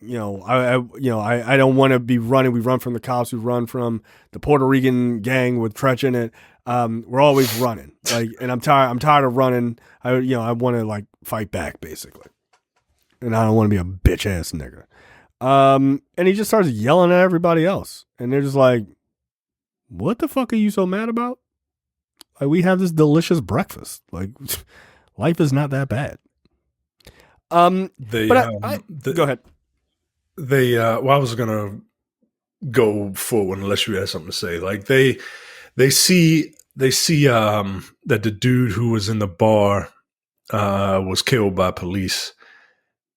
I don't want to be running. We run from the cops. We run from the Puerto Rican gang with Tretch in it. We're always running. Like, and I'm tired of running. I want to like fight back basically. And I don't want to be a bitch ass nigga. And he just starts yelling at everybody else. And they're just like, what the fuck are you so mad about? Like, we have this delicious breakfast. Like, life is not that bad. Go ahead. I was gonna go forward unless you had something to say. Like they see that the dude who was in the bar was killed by police,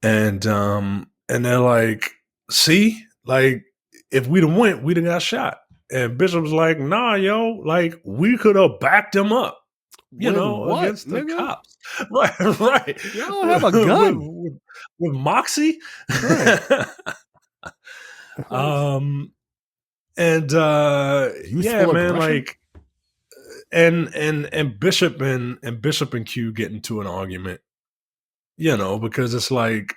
and they're like, see, like if we'd have went, we'd have got shot. And Bishop's like, nah, yo, like we could have backed him up, against the cops. Right. Y'all have a gun with moxie. Right. Yeah, man, like, and Bishop and Q get into an argument, because it's like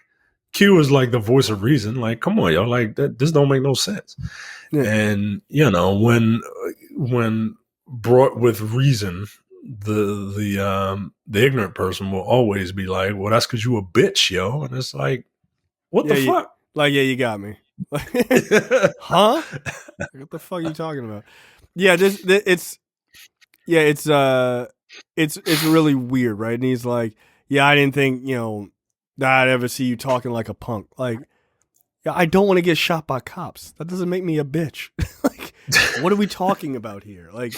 Q is like the voice of reason. Like, come on, y'all, like this don't make no sense. Yeah. And when brought with reason, the ignorant person will always be like, well, that's because you a bitch, yo. And it's like, what the fuck? Like, yeah, you got me. Huh? What the fuck are you talking about? Yeah, it's really weird, right? And he's like, yeah, I didn't think, that I'd ever see you talking like a punk. Like, Yeah, I don't want to get shot by cops. That doesn't make me a bitch. Like, what are we talking about here? Like,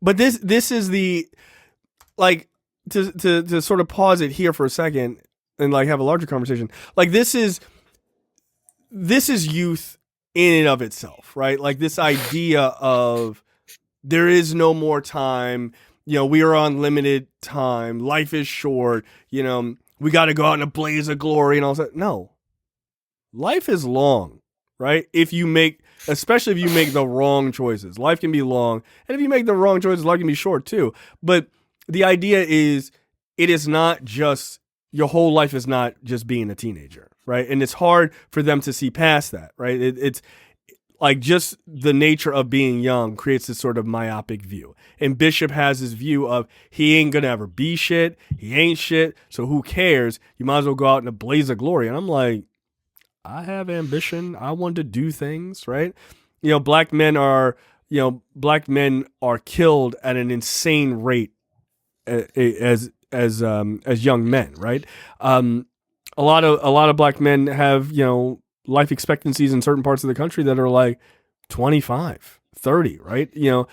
but this is the, like, to sort of pause it here for a second and like have a larger conversation. Like, this is youth in and of itself, right? Like, this idea of there is no more time. You know, we are on limited time. Life is short. You know, we got to go out in a blaze of glory and all that. No. Life is long, right? Especially if you make the wrong choices. Life can be long. And if you make the wrong choices, life can be short too. But the idea is, it is not just, your whole life is not just being a teenager, right? And it's hard for them to see past that, right? It's like, just the nature of being young creates this sort of myopic view. And Bishop has this view of, he ain't gonna ever be shit. He ain't shit. So who cares? You might as well go out in a blaze of glory. And I'm like, I have ambition. I want to do things, right? You know, black men are killed at an insane rate as young men, right? A lot of black men have, you know, life expectancies in certain parts of the country that are like 25, 30, right? You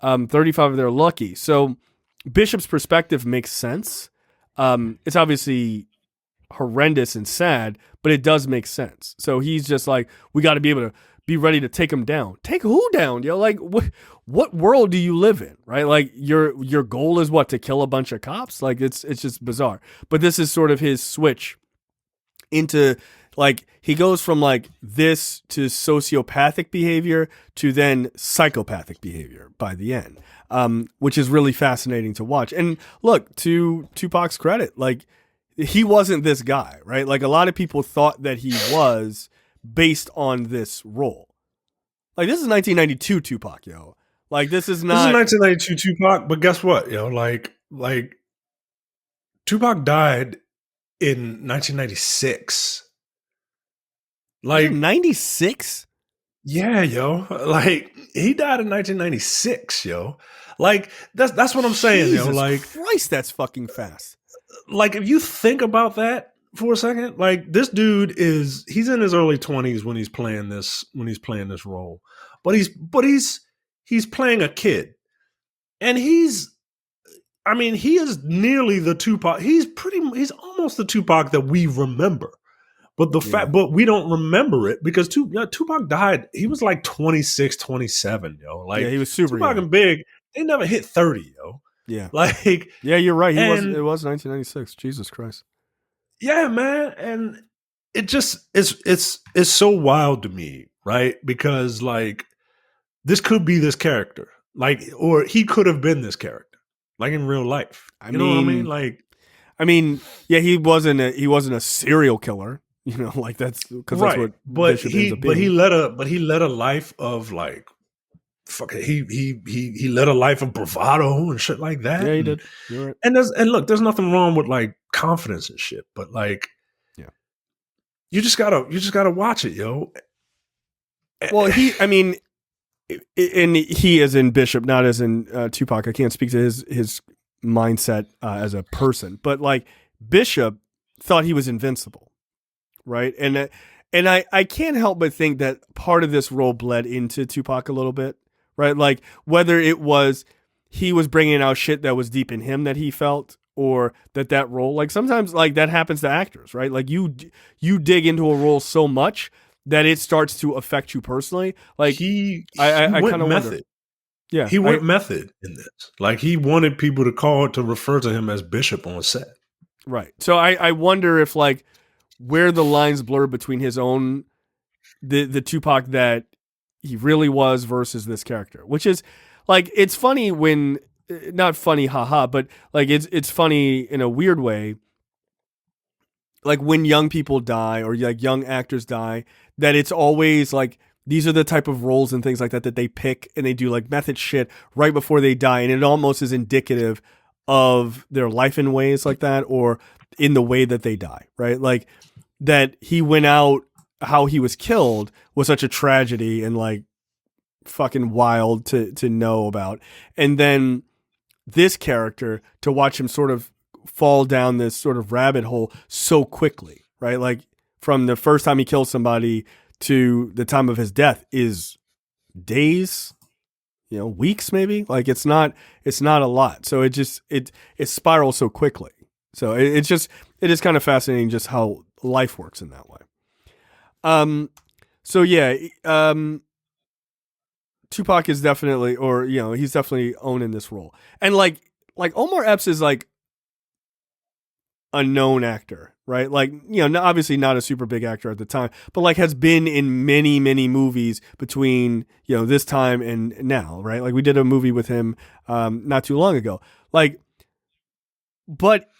know, 35 if they're lucky. So Bishop's perspective makes sense. It's obviously horrendous and sad, but it does make sense. So he's just like, we got to be able to be ready to take him down. Take who down, yo? Like, what world do you live in, right? Like, your goal is what, to kill a bunch of cops? Like, it's just bizarre. But this is sort of his switch into, like, he goes from like this to sociopathic behavior to then psychopathic behavior by the end, which is really fascinating to watch. And look, to Tupac's credit, like, he wasn't this guy, right? Like, a lot of people thought that he was based on this role. Like, this is 1992 Tupac, yo. Like, this is 1992 Tupac, but guess what, yo? Like Tupac died in 1996. Like, 96? Yeah, yo. Like, he died in 1996, yo. Like, that's what I'm saying, Jesus yo. Like, Christ, that's fucking fast. Like, if you think about that for a second, like, this dude he's in his early 20s when he's playing this role. But he's playing a kid. And he is nearly the Tupac. He's almost the Tupac that we remember. But but we don't remember it because Tupac died. He was like 26, 27, yo. Like, he was super Tupac young. and Big, they never hit 30, yo. Yeah. Like, yeah, you're right. It was 1996. Jesus Christ. Yeah, man. And it just it's so wild to me, right? Because, like, this could be this character. Like, or he could have been this character. Like, in real life. You know what I mean? Like, yeah, he wasn't a serial killer. You know, like, that's because right. That's what Bishop ends up being. But he led a life of, like, fucking, he led a life of bravado and shit like that. Yeah, he did. You're right. And look, there's nothing wrong with, like, confidence and shit, but, like, yeah, you just gotta watch it, yo. Well, and he as in Bishop, not as in Tupac. I can't speak to his mindset as a person, but, like, Bishop thought he was invincible, right? And I can't help but think that part of this role bled into Tupac a little bit, right? Like, whether it was he was bringing out shit that was deep in him that he felt, or that role, like, sometimes, like, that happens to actors, right? Like, you dig into a role so much that it starts to affect you personally. Like, I kind of wonder. Yeah, he went method in this. Like, he wanted people to refer to him as Bishop on set. Right. So I wonder if, like, where the lines blur between his own, the Tupac that he really was versus this character, which is, like, it's funny when, not funny, haha, but, like, it's funny in a weird way. Like, when young people die, or, like, young actors die, that it's always like, these are the type of roles and things like that they pick, and they do, like, method shit right before they die. And it almost is indicative of their life in ways like that, or in the way that they die, right? Like, that he went out, how he was killed was such a tragedy and, like, fucking wild to know about. And then this character, to watch him sort of fall down this sort of rabbit hole so quickly, right? Like, from the first time he kills somebody to the time of his death is days, weeks maybe. Like it's not a lot. So it spirals so quickly. So it is kind of fascinating just how life works in that way. So yeah, Tupac is definitely, or he's definitely owning this role, and like Omar Epps is like a known actor, right? Like obviously not a super big actor at the time, but like has been in many movies between this time and now, right? Like we did a movie with him not too long ago, like, but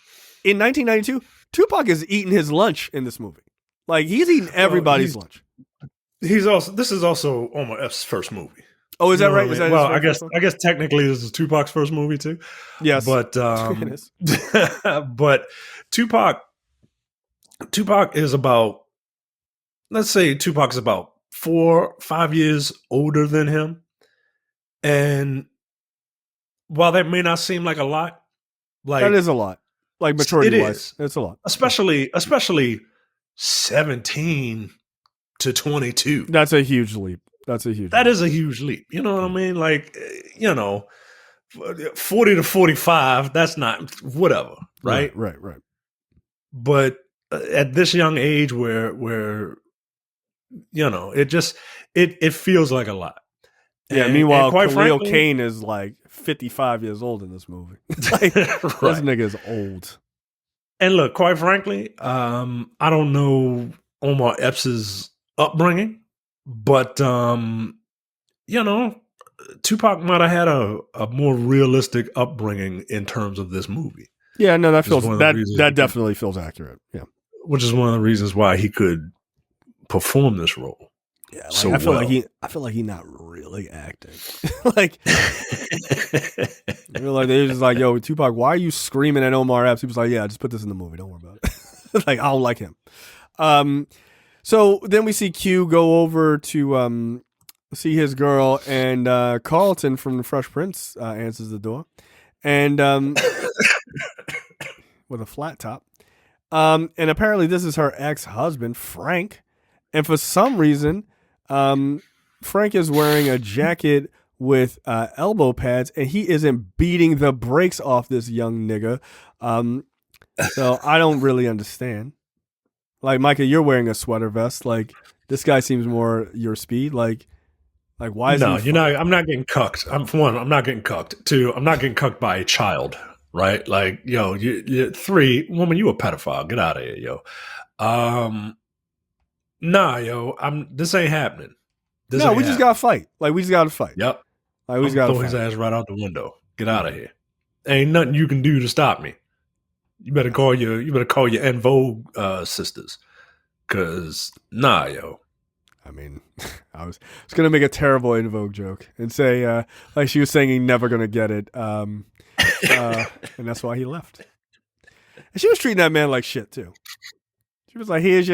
in 1992, Tupac is eating his lunch in this movie. Like he's eating everybody's lunch. This is also Omar Epps' first movie. Oh, is that right? Is that I guess technically this is Tupac's first movie too. Yes, but but Tupac is about, let's say Tupac's about 4-5 years older than him, and while that may not seem like a lot, like that is a lot. Like maturity wise, it's a lot. Especially 17 to 22. That's a huge leap. That is a huge leap. You know what I mean? Like, 40 to 45, that's not whatever, right? Right. But at this young age where it feels like a lot. Yeah, meanwhile, Khalil Kain is like 55 years old in this movie. Like, right. This nigga is old. And look, quite frankly, I don't know Omar Epps' upbringing, but Tupac might have had a more realistic upbringing in terms of this movie. Yeah, no, that definitely feels accurate. Yeah, which is one of the reasons why he could perform this role. Yeah, like, I feel like he's not really acting. Like, they're just like, yo, Tupac, why are you screaming at Omar Epps? He was like, yeah, just put this in the movie. Don't worry about it. Like, I don't like him. So then we see Q go over to see his girl, and Carlton from the Fresh Prince answers the door, and with a flat top. And apparently this is her ex-husband, Frank. And for some reason, Frank is wearing a jacket with elbow pads, and he isn't beating the brakes off this young nigga. So I don't really understand. Like, Micah, you're wearing a sweater vest. Like, this guy seems more your speed. Like why is he? No, I'm not getting cucked. I'm not getting cucked. Two, I'm not getting cucked by a child. Right? Like, yo, you 3, woman, you a pedophile. Get out of here, yo. Nah, yo, this ain't happening. We just gotta fight. Like, we just gotta fight. Yep. Like, we just gotta throw his ass right out the window. Get out of here. Ain't nothing you can do to stop me. You better call your En Vogue sisters. Cause yo. I mean, I was gonna make a terrible En Vogue joke and say like she was saying he never gonna get it. And that's why he left. And she was treating that man like shit too. She was like, here's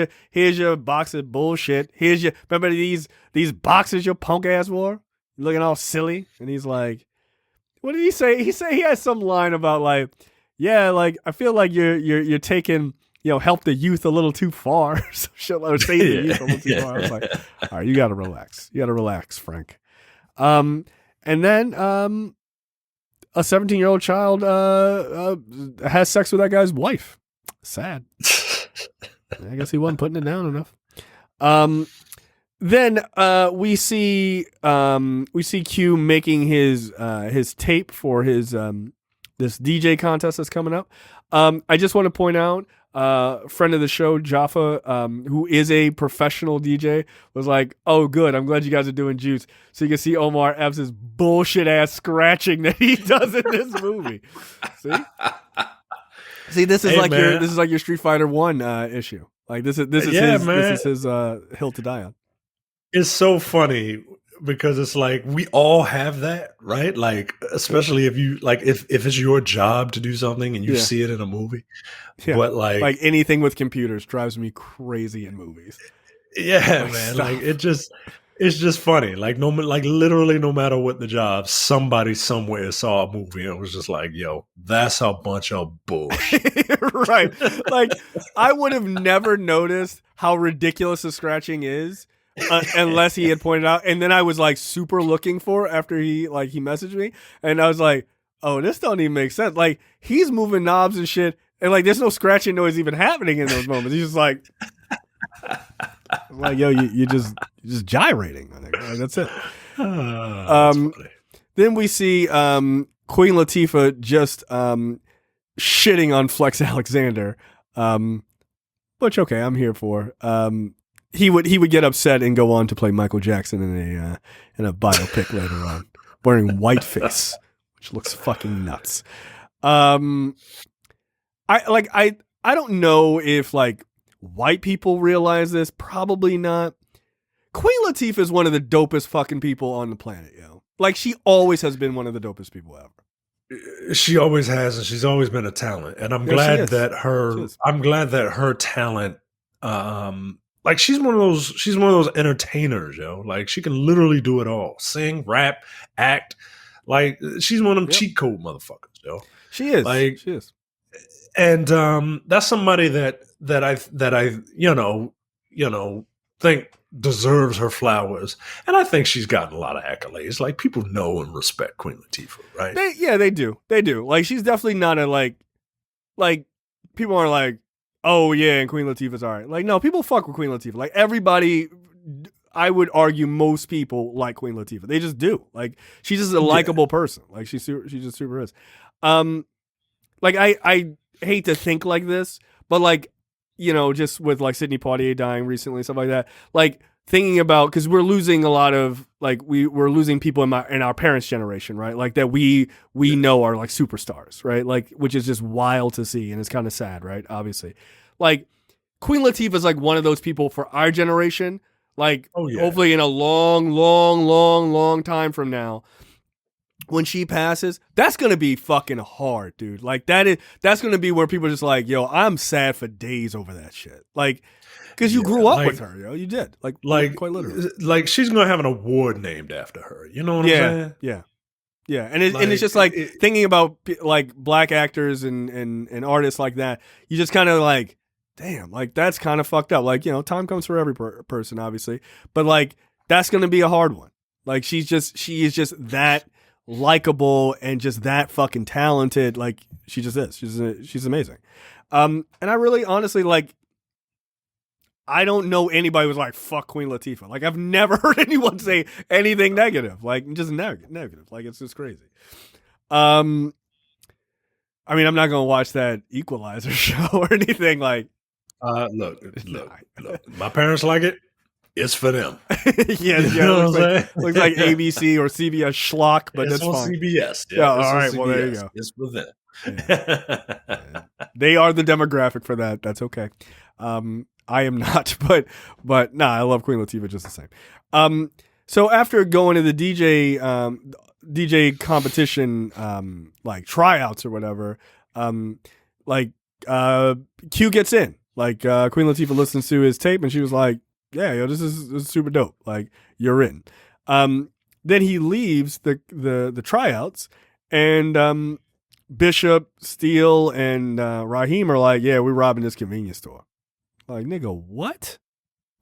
your box of bullshit. Remember these boxes your punk ass wore? You're looking all silly. And he's like, what did he say? He had some line about like, yeah, like I feel like you're taking, help the youth a little too far. Some shit, or save the youth a little too far. I was like, all right, you gotta relax. You gotta relax, Frank. And then a 17-year-old child has sex with that guy's wife. Sad. I guess he wasn't putting it down enough. Then we see Q making his tape for his this DJ contest that's coming up. I just want to point out, friend of the show, Jaffa, who is a professional DJ, was like, "Oh, good. I'm glad you guys are doing Juice, so you can see Omar Epps' bullshit ass scratching that he does in this movie." See, this is like your Street Fighter 1 issue. Like this is his hill to die on. It's so funny because it's like we all have that, right? Like, especially if you like if it's your job to do something and you see it in a movie. Yeah. But like anything anything with computers drives me crazy in movies. Yeah, man. Like it's just funny. Like literally, no matter what the job, somebody somewhere saw a movie and was just like, "Yo, that's a bunch of bullshit." Right. Like, I would have never noticed how ridiculous the scratching is unless he had pointed out. And then I was like super looking for it after he messaged me, and I was like, "Oh, this don't even make sense." Like, he's moving knobs and shit, and like there's no scratching noise even happening in those moments. He's just like. I'm like, yo, you just gyrating. Like, that's it. That's then we see Queen Latifah just shitting on Flex Alexander, which okay, I'm here for. He would get upset and go on to play Michael Jackson in a biopic later on, wearing whiteface, which looks fucking nuts. I don't know if like. White people realize this? Probably not. Queen Latifah is one of the dopest fucking people on the planet, yo. Like, she always has been one of the dopest people ever. She always has, and she's always been a talent. And I'm glad that her talent, like she's one of those entertainers, yo. Like, she can literally do it all: sing, rap, act. Like, she's one of them cheat code motherfuckers, yo. She is. Like, she is. And that's somebody that I think deserves her flowers, and I think she's gotten a lot of accolades. Like, people know and respect Queen Latifah, right? They do. Like, she's definitely not a like people aren't like, oh yeah, and Queen Latifah's all right. Like, no, people fuck with Queen Latifah. Like, everybody, I would argue most people like Queen Latifah. They just do. Like, she's just a likable person. Like, she just super is. Like, I hate to think like this, but like, you know, just with like Sidney Poitier dying recently, stuff like that, like thinking about, because we're losing a lot of like we're losing people in our parents' generation, right? Like that we know are like superstars, right? Like, which is just wild to see, and it's kind of sad, right? Obviously, like Queen Latifah is like one of those people for our generation. Like, hopefully in a long time from now, when she passes, that's going to be fucking hard, dude. Like, that's going to be where people are just like, yo, I'm sad for days over that shit. Like, because you grew up with her, yo. You did. Like quite literally. Like, she's going to have an award named after her. You know what I'm saying? Yeah. And it's just like thinking about like black actors and artists like that, you just kind of like, damn, like that's kind of fucked up. Like, you know, time comes for every person, obviously. But like, that's going to be a hard one. Like, she is just that likable and just that fucking talented. Like, she just is. She's amazing. And I really honestly, like, I don't know anybody who's like, fuck Queen Latifah. Like, I've never heard anyone say anything negative. Like, just negative. Like, it's just crazy. I mean, I'm not gonna watch that Equalizer show or anything. Like, look, my parents like it. It's for them. Yeah, looks like ABC or CBS schlock, but it's that's on fine. CBS. Yeah, all right. Well, there you go. It's for them. Yeah. They are the demographic for that. That's okay. I am not, but nah, I love Queen Latifah just the same. So after going to the DJ competition, like tryouts or whatever, Q gets in. Like, Queen Latifah listens to his tape and she was like, yeah, yo, this is super dope. Like, you're in. Then he leaves the tryouts, and Bishop, Steele, and Raheem are like, yeah, we're robbing this convenience store. Like, nigga, what?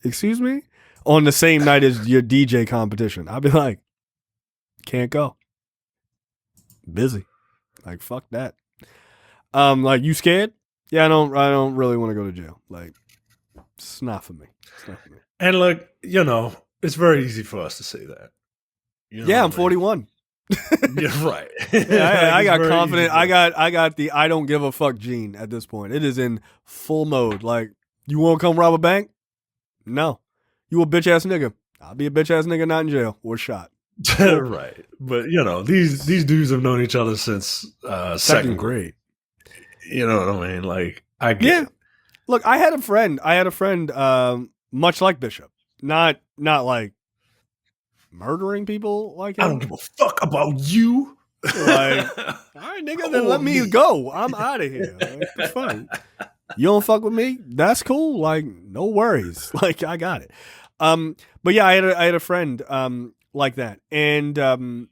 Excuse me? On the same night as your DJ competition. I'd be like, can't go. Busy. Like, fuck that. Like, you scared? Yeah, I don't really want to go to jail. Like, it's not for me. And look, you know, it's very easy for us to say that. You know I'm 41. You're right. Yeah, I got confident. I got the I don't give a fuck gene at this point. It is in full mode. Like, you want to come rob a bank? No. You a bitch ass nigga? I'll be a bitch ass nigga, not in jail or shot. Right. But you know, these dudes have known each other since second grade. You know what I mean? Like, I get it. Look, I had a friend. Much like Bishop, not like murdering people like him. I don't give a fuck about you. Like, all right, nigga, then let me go. I'm out of here. Like, it's funny. You don't fuck with me? That's cool. Like, no worries. Like, I got it. But yeah, I had a friend like that, and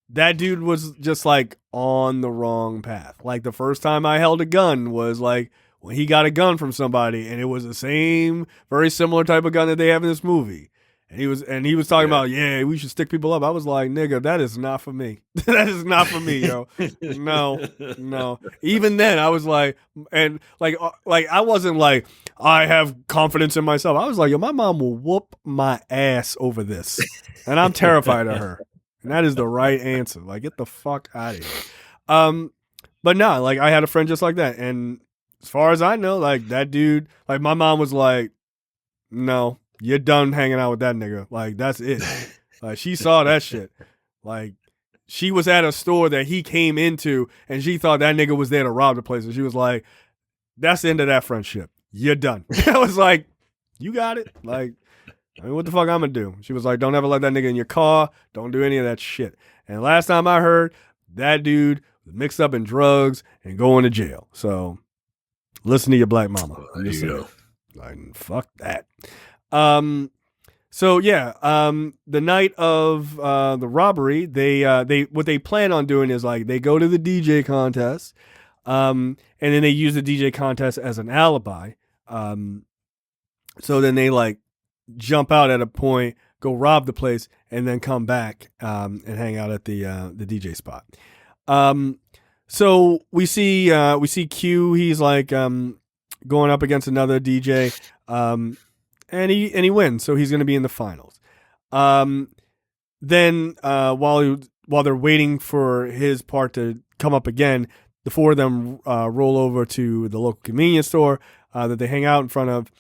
that dude was just like on the wrong path. Like the first time I held a gun was like when he got a gun from somebody, and it was the same, very similar type of gun that they have in this movie. And he was talking about, yeah, we should stick people up. I was like, nigga, that is not for me. That is not for me, yo. No. Even then, I was like, and like I wasn't like, I have confidence in myself. I was like, yo, my mom will whoop my ass over this, and I'm terrified of her. And that is the right answer. Like, get the fuck out of here. But no, like I had a friend just like that, and as far as I know, like that dude, like my mom was like, no. You're done hanging out with that nigga. Like, that's it. Like, she saw that shit. Like, she was at a store that he came into, and she thought that nigga was there to rob the place. And she was like, that's the end of that friendship. You're done. I was like, you got it. Like, I mean, what the fuck I'm going to do? She was like, don't ever let that nigga in your car. Don't do any of that shit. And last time I heard, that dude was mixed up in drugs and going to jail. So, listen to your black mama. There you go. Like, fuck that. So yeah, the night of the robbery, they what they plan on doing is like they go to the DJ contest, and then they use the DJ contest as an alibi. So then they like jump out at a point, go rob the place, and then come back and hang out at the DJ spot. So we see Q. He's like going up against another DJ. And he wins, so he's going to be in the finals. Then while they're waiting for his part to come up again, the four of them roll over to the local convenience store that they hang out in front of,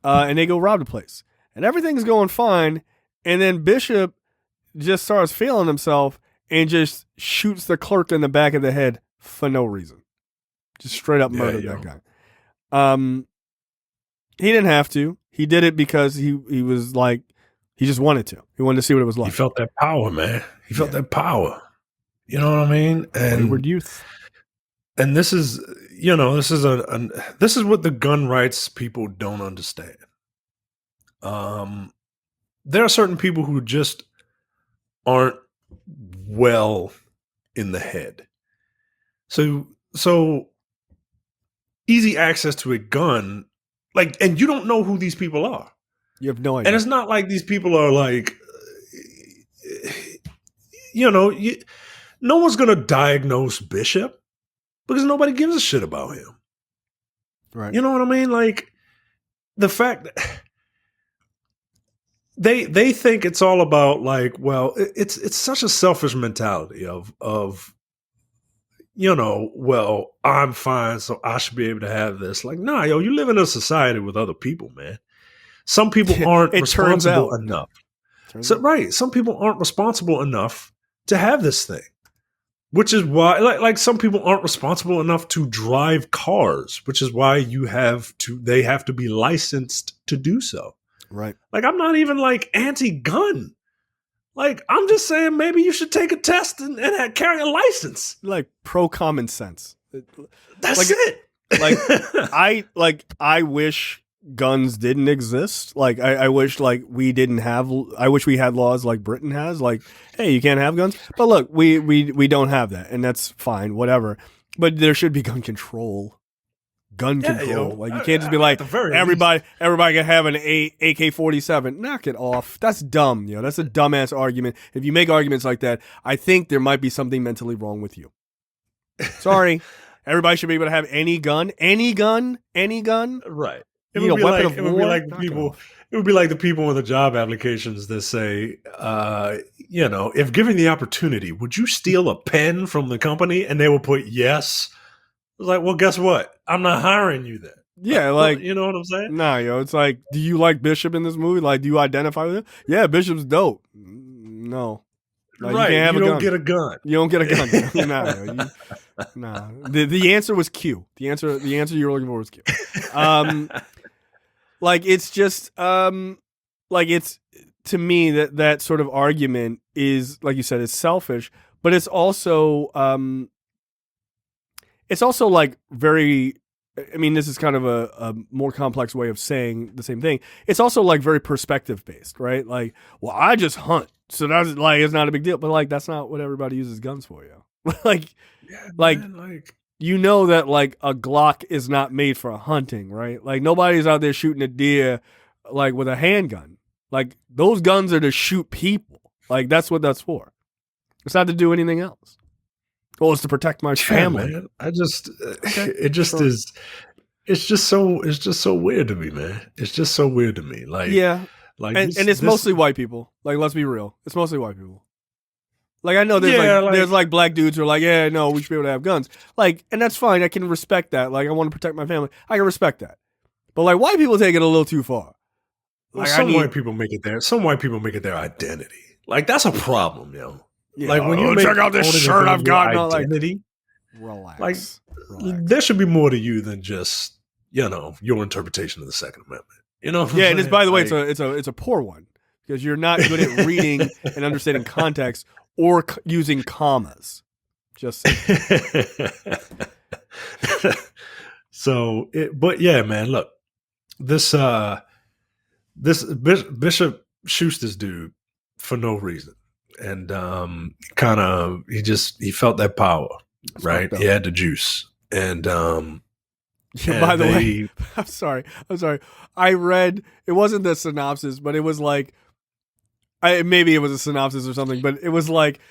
and they go rob the place. And everything's going fine, and then Bishop just starts feeling himself and just shoots the clerk in the back of the head for no reason. Just straight up murdered that guy. He didn't have to. He did it because he was like, he just wanted to. He wanted to see what it was like. He felt that power, man. He felt that power. You know what I mean? And wayward youth. And this is, this is what the gun rights people don't understand. There are certain people who just aren't well in the head. So easy access to a gun. Like, and you don't know who these people are. You have no idea. And it's not like these people are like, no one's going to diagnose Bishop because nobody gives a shit about him. Right. You know what I mean? Like, the fact that they think it's all about like, well, it's such a selfish mentality of well, I'm fine, so I should be able to have this. Like, nah, yo, you live in a society with other people, man. Some people aren't responsible enough. Some people aren't responsible enough to have this thing, which is why, like some people aren't responsible enough to drive cars, which is why they have to be licensed to do so. Right. Like, I'm not even like anti-gun. Like, I'm just saying maybe you should take a test and carry a license. Like, pro common sense. That's it. I wish guns didn't exist. Like, I wish we had laws like Britain has. Like, hey, you can't have guns. But look, we don't have that, and that's fine, whatever. But there should be gun control. Control. Like, you can't just be like, everybody can have an AK-47. Knock it off. That's dumb. That's a dumbass argument. If you make arguments like that, I think there might be something mentally wrong with you. Sorry. Everybody should be able to have any gun. Right. It would be like the people with the job applications that say, if given the opportunity, would you steal a pen from the company? And they will put yes. It's like, well, guess what? I'm not hiring you then. Yeah, like, you know what I'm saying? Nah, it's like, do you like Bishop in this movie? Like, do you identify with him? Yeah, Bishop's dope. No. Like, right. You don't get a gun. You don't get a gun. Nah. The answer was Q. The answer you were looking for was Q. Like, it's just, it's, to me, that sort of argument is, like you said, it's selfish, but it's also like very I mean, this is kind of a more complex way of saying the same thing. It's also like very perspective based, right? Like, well, I just hunt, so that's like it's not a big deal. But like, that's not what everybody uses guns for, yo. like, Yeah, like man, like you know that like a Glock is not made for hunting, right? Like nobody's out there shooting a deer like with a handgun. Like those guns are to shoot people. Like that's what that's for. It's not to do anything else. Well, it's to protect my family. man. I just it just sure. is. It's just so weird to me, man. It's just so weird to me. Like Yeah, like and it's mostly white people. Like let's be real, it's mostly white people. Like I know there's like black dudes who are like, yeah, no, we should be able to have guns. Like, and that's fine. I can respect that. Like, I want to protect my family. I can respect that. But like, white people take it a little too far. Well, Like, white people make it their. Some white people make it their identity. Like that's a problem, yo. Yeah, like when you check out this owning a shirt gun I've got. your Like, identity, relax. like relax. there should be more to you than just your interpretation of the Second Amendment. You know? What Yeah, I'm and it's saying? by the way, Like- it's a poor one because you're not good at reading and understanding context or using commas. Just so, but yeah, man. Look, this Bishop shoots this dude for no reason, and he felt that power, right? He had the juice, and yeah, by the way, I'm sorry. I read it wasn't the synopsis, but it was like maybe it was a synopsis or something, but it was like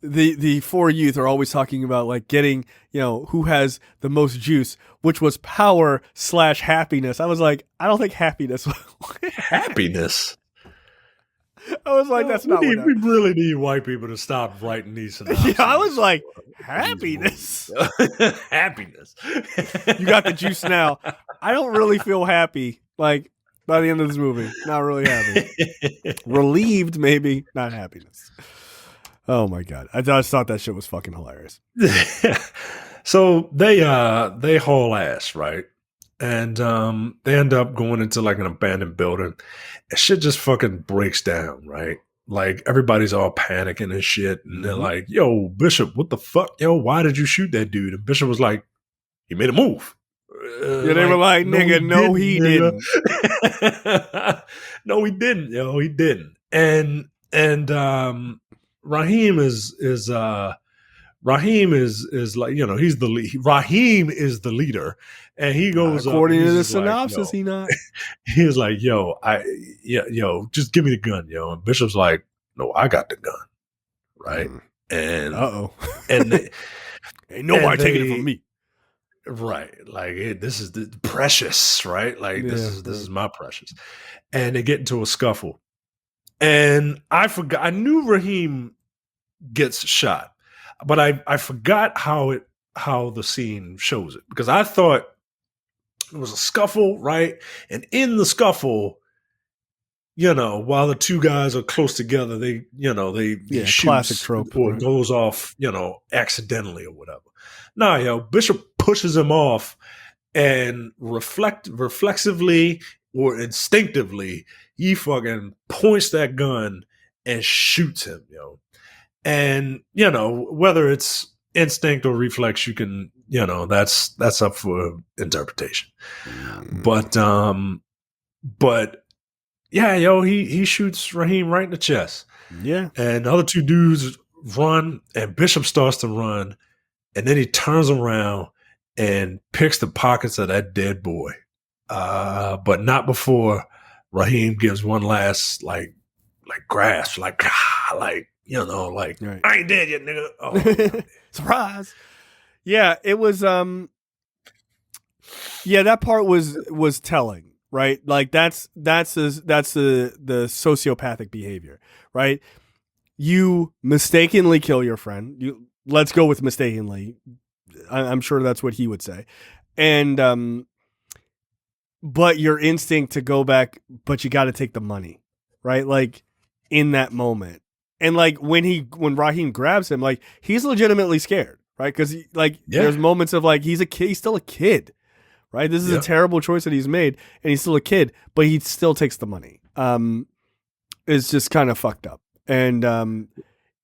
the four youth are always talking about like getting, who has the most juice, which was power / happiness. I was like, I don't think happiness. Happiness. I was like, that's not we what really need white people to stop writing these synopses. Yeah, I was like, happiness. Happiness. You got the juice now. I don't really feel happy. Like by the end of this movie, not really happy. Relieved, maybe, not happiness. Oh my god, I just thought that shit was fucking hilarious. So they haul ass, right? And they end up going into like an abandoned building. And shit just fucking breaks down, right? Like everybody's all panicking and shit. And they're like, yo, Bishop, what the fuck? Yo, why did you shoot that dude? And Bishop was like, he made a move. Yeah, they were like, nigga, no, he didn't. No, he didn't, yo, he didn't. And Raheem is like, he's the lead. Raheem is the leader, and he goes according to the just synopsis. Like, he not. He was like, yo, just give me the gun, yo. And Bishop's like, no, I got the gun, right? And and they, ain't nobody taking it from me, right? Like this is the precious, right? Like this is my precious. And they get into a scuffle, and I forgot. I knew Raheem gets shot, but I forgot how the scene shows it, because I thought it was a scuffle, right? And in the scuffle, while the two guys are close together, they shoot, classic trope, or right? goes off, accidentally or whatever. Nah, Bishop pushes him off, and reflexively or instinctively, he fucking points that gun and shoots him, And whether it's instinct or reflex, you can that's up for interpretation. But yeah, he shoots Raheem right in the chest. Yeah, and the other two dudes run, and Bishop starts to run, and then he turns around and picks the pockets of that dead boy, but not before Raheem gives one last like grasp, like right. I ain't dead yet, nigga. Oh, surprise. Yeah, it was. Yeah, that part was telling, right? Like that's the sociopathic behavior, right? You mistakenly kill your friend. Let's go with mistakenly. I'm sure that's what he would say, and but your instinct to go back, but you got to take the money, right? Like in that moment. And like when Raheem grabs him, like he's legitimately scared, right? Because there's moments of like he's still a kid, right? This is a terrible choice that he's made, and he's still a kid, but he still takes the money. It's just kind of fucked up, and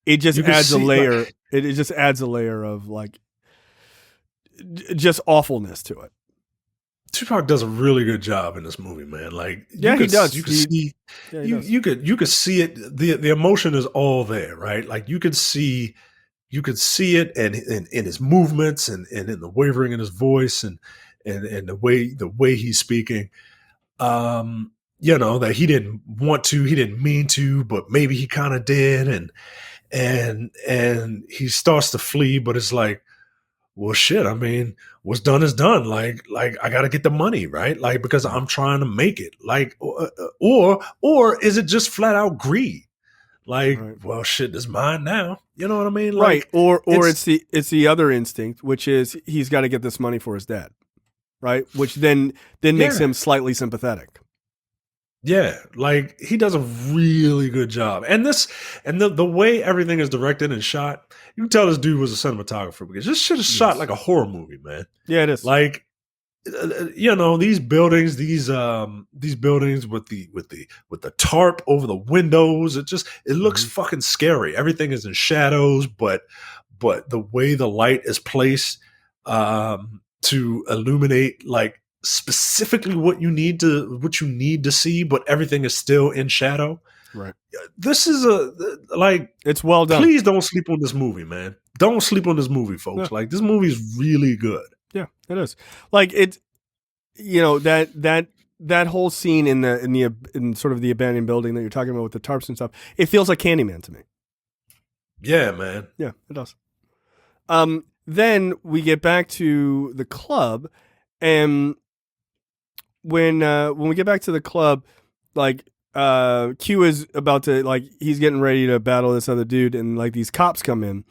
it just adds a layer. It just adds a layer of like just awfulness to it. Tupac does a really good job in this movie, man. Like, He does. You could see it. The emotion is all there, right? Like you could see it, and in his movements, and in the wavering in his voice, and the way he's speaking. That he didn't want to, he didn't mean to, but maybe he kind of did, and he starts to flee, but it's like, well, shit. I mean, what's done is done. Like I got to get the money, right? Like, because I'm trying to make it. Like, or is it just flat out greed? Like, right. Well, shit is mine now. You know what I mean? Like, right. Or it's the other instinct, which is he's got to get this money for his dad, right? Which then makes him slightly sympathetic. Yeah, like he does a really good job, and the way everything is directed and shot, you can tell this dude was a cinematographer because this shit is shot like a horror movie, man. Yeah, it is. Like, these buildings with the tarp over the windows, it looks fucking scary. Everything is in shadows, but the way the light is placed to illuminate like specifically what you need to see, but everything is still in shadow. Right. This is it's well done. Please don't sleep on this movie, man. Don't sleep on this movie, folks. Yeah. Like, this movie is really good. Yeah, it is. Like, it's, that whole scene in sort of the abandoned building that you're talking about with the tarps and stuff, it feels like Candyman to me. Yeah, man. Yeah, it does. Then we get back to the club, and when we get back to the club, like Q is about to, like, he's getting ready to battle this other dude, and like these cops come in,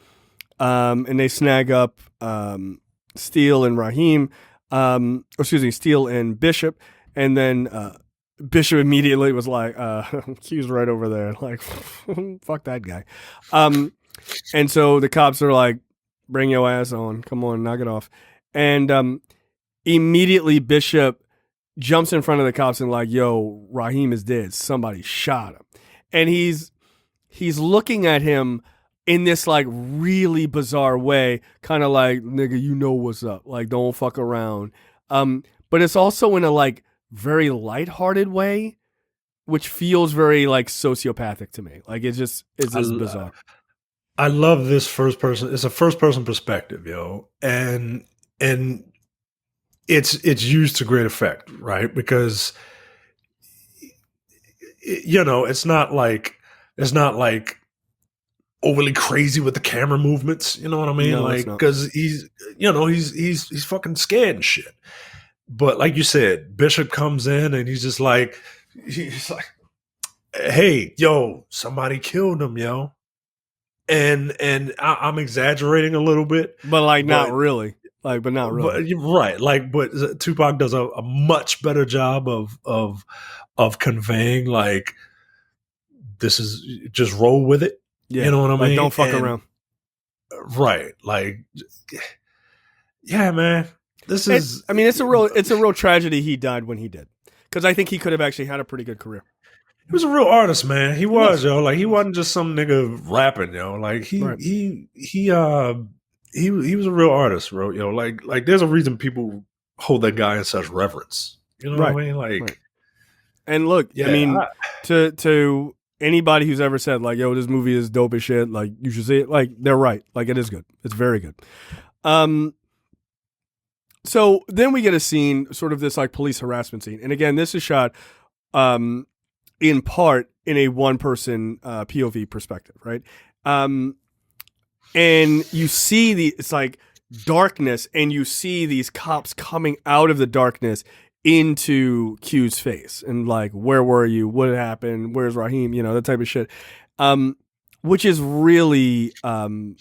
and they snag up Steele and Raheem, Steele and Bishop, and then Bishop immediately was like, Q's right over there, like, fuck that guy, and so the cops are like, bring your ass on, come on, knock it off, and immediately Bishop jumps in front of the cops and like, yo, Raheem is dead. Somebody shot him. And he's looking at him in this like really bizarre way, kind of like, nigga, you know what's up. Like, don't fuck around. But it's also in a like very lighthearted way, which feels very like sociopathic to me. Like, it's just bizarre. I love this first person. It's a first person perspective, yo. And it's used to great effect, right? Because it's not like overly crazy with the camera movements. You know what I mean? No, like, because he's fucking scared and shit. But like you said, Bishop comes in and he's like, hey, yo, somebody killed him, yo. And I'm exaggerating a little bit, but not really. Like, but not really. But, right. Like, but Tupac does a much better job of conveying, like, this is just roll with it. Yeah. You know what I mean? Don't fuck around. Right. Like, yeah, man. It's a real tragedy he died when he did. Because I think he could have actually had a pretty good career. He was a real artist, man. He was, yo. Like, he wasn't just some nigga rapping, yo. Like, he was a real artist, bro. Yo, like there's a reason people hold that guy in such reverence. You know what I mean? Like, right. And look, yeah, I mean, to anybody who's ever said like, yo, this movie is dope as shit, like, you should see it, like, they're right. Like, it is good. It's very good. So then we get a scene, sort of this like police harassment scene. And again, this is shot in part in a one-person POV perspective, right? And you see it's like darkness, and you see these cops coming out of the darkness into Q's face, and like, where were you? What happened? Where's Raheem? That type of shit. Which is really an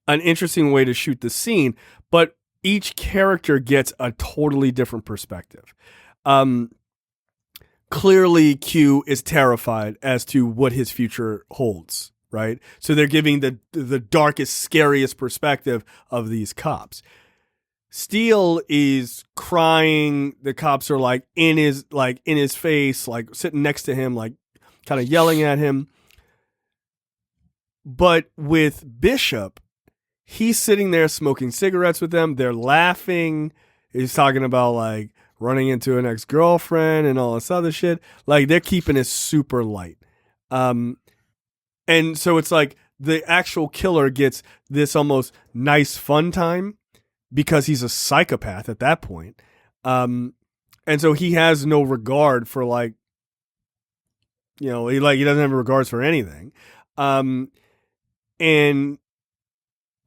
interesting way to shoot the scene, but each character gets a totally different perspective. Clearly, Q is terrified as to what his future holds. Right, so they're giving the darkest, scariest perspective of these cops. Steele is crying. The cops are like in his face, like sitting next to him, like kind of yelling at him. But with Bishop, he's sitting there smoking cigarettes with them. They're laughing. He's talking about like running into an ex-girlfriend and all this other shit. Like they're keeping it super light. And so it's like the actual killer gets this almost nice fun time because he's a psychopath at that point. And so he has no regard for like, he doesn't have regards for anything. And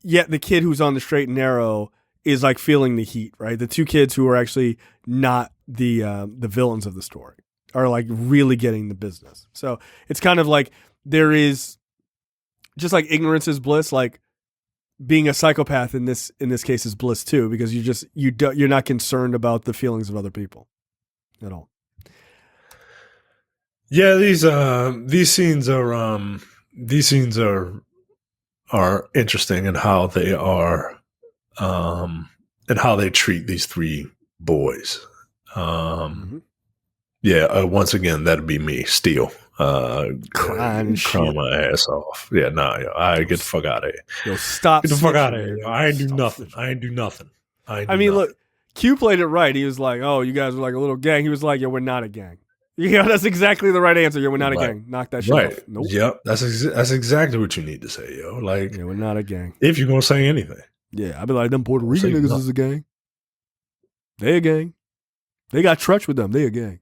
yet the kid who's on the straight and narrow is like feeling the heat, right? The two kids who are actually not the villains of the story are like really getting the business. So it's kind of like there is just like ignorance is bliss. Like being a psychopath in this case is bliss too, because you're not concerned about the feelings of other people at all. Yeah, these scenes are interesting in how they are, and how they treat these three boys. Yeah, once again, that'd be me, Steel. Crying my ass off. Yeah, I get the fuck out of here. Yo, stop. Get the fuck out of here. I ain't do nothing. Look, Q played it right. He was like, "Oh, you guys were like a little gang." He was like, "Yo, we're not a gang." Yeah, that's exactly the right answer. Yo, we're not a gang. Knock that shit off. Nope. Yep, that's exactly what you need to say, yo. Like, yeah, we're not a gang. If you're gonna say anything, yeah, I'd be like, them Puerto Rican niggas is a gang. They a gang. They got trutch with them. They a gang.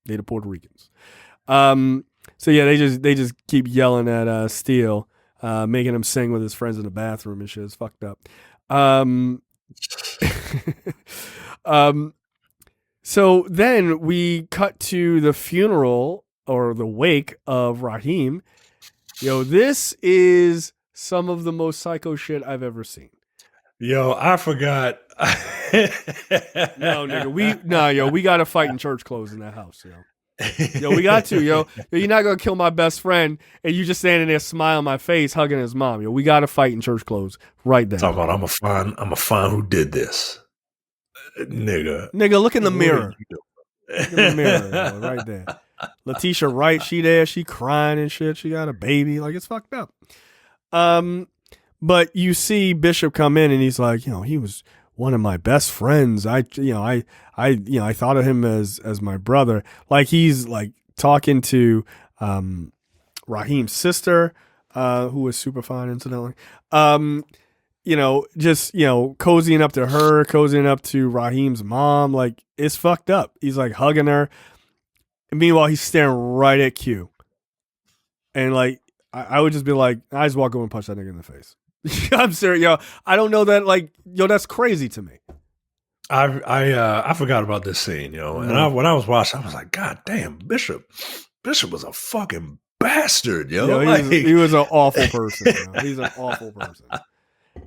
They the Puerto Ricans. So yeah, they just keep yelling at Steele, making him sing with his friends in the bathroom and shit. It's fucked up. So then we cut to the funeral or the wake of Raheem. Yo, this is some of the most psycho shit I've ever seen. Yo, I forgot. No, nigga, we got to fight in church clothes in that house, yo, we got to, yo. You're not gonna kill my best friend, and you just standing there, smile on my face, hugging his mom, yo. We got to fight in church clothes right there. Talk about, I'm a find who did this, nigga. Look in the mirror. Look in the mirror, yo, right there. Letitia Wright, she there, she crying and shit. She got a baby, like it's fucked up. But you see Bishop come in, and he's like, he was one of my best friends. I thought of him as my brother. Like he's like talking to Raheem's sister, who was super fine, incidentally. Just cozying up to her, cozying up to Raheem's mom. Like it's fucked up. He's like hugging her. And meanwhile, he's staring right at Q. And like I would just be like, I just walk over and punch that nigga in the face. I'm serious, yo. I don't know that, like, yo, that's crazy to me. I forgot about this scene, yo. And when I was watching, I was like, God damn, Bishop was a fucking bastard, yo. He was an awful person. Yo. He's an awful person.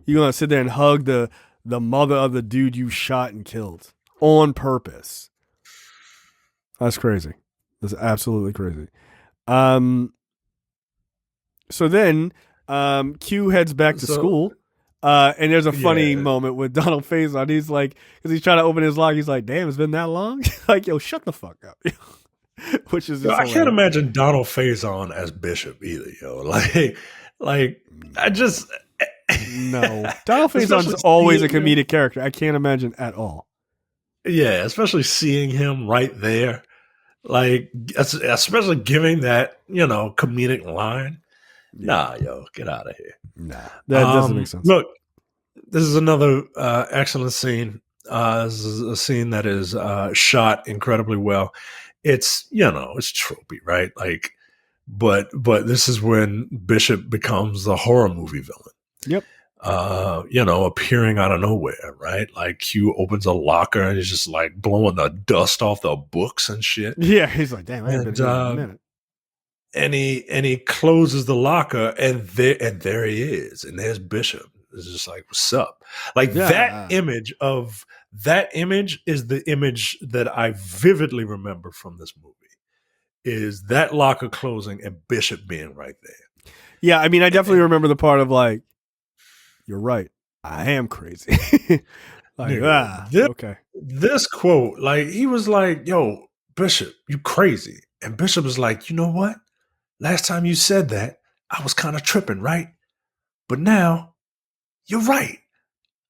You gonna sit there and hug the mother of the dude you shot and killed on purpose? That's crazy. That's absolutely crazy. So then. Q heads back to school, and there's a funny moment with Donald Faison. He's like, because he's trying to open his lock, he's like, "Damn, it's been that long." Like, yo, shut the fuck up. Which is, I can't imagine Donald Faison as Bishop either, yo. Like I just no. Donald Faison's always a comedic character. I can't imagine at all. Yeah, especially seeing him right there, like especially giving that comedic line. Nah, yo, get out of here. Nah, that doesn't make sense. Look, this is another excellent scene. This is a scene that is shot incredibly well. It's it's tropey, right? Like, but this is when Bishop becomes the horror movie villain. Yep. Appearing out of nowhere, right? Like Q opens a locker and he's just like blowing the dust off the books and shit. Yeah, he's like, damn, I haven't been here in a minute. And he closes the locker, and there he is, and there's Bishop. It's just like, what's up? Like that image is the image that I vividly remember from this movie. Is that locker closing and Bishop being right there? Yeah, I mean, I definitely remember the part of like, you're right, I am crazy. Like, okay. This quote, like he was like, "Yo, Bishop, you crazy," and Bishop was like, "You know what? Last time you said that, I was kind of tripping, right? But now, you're right.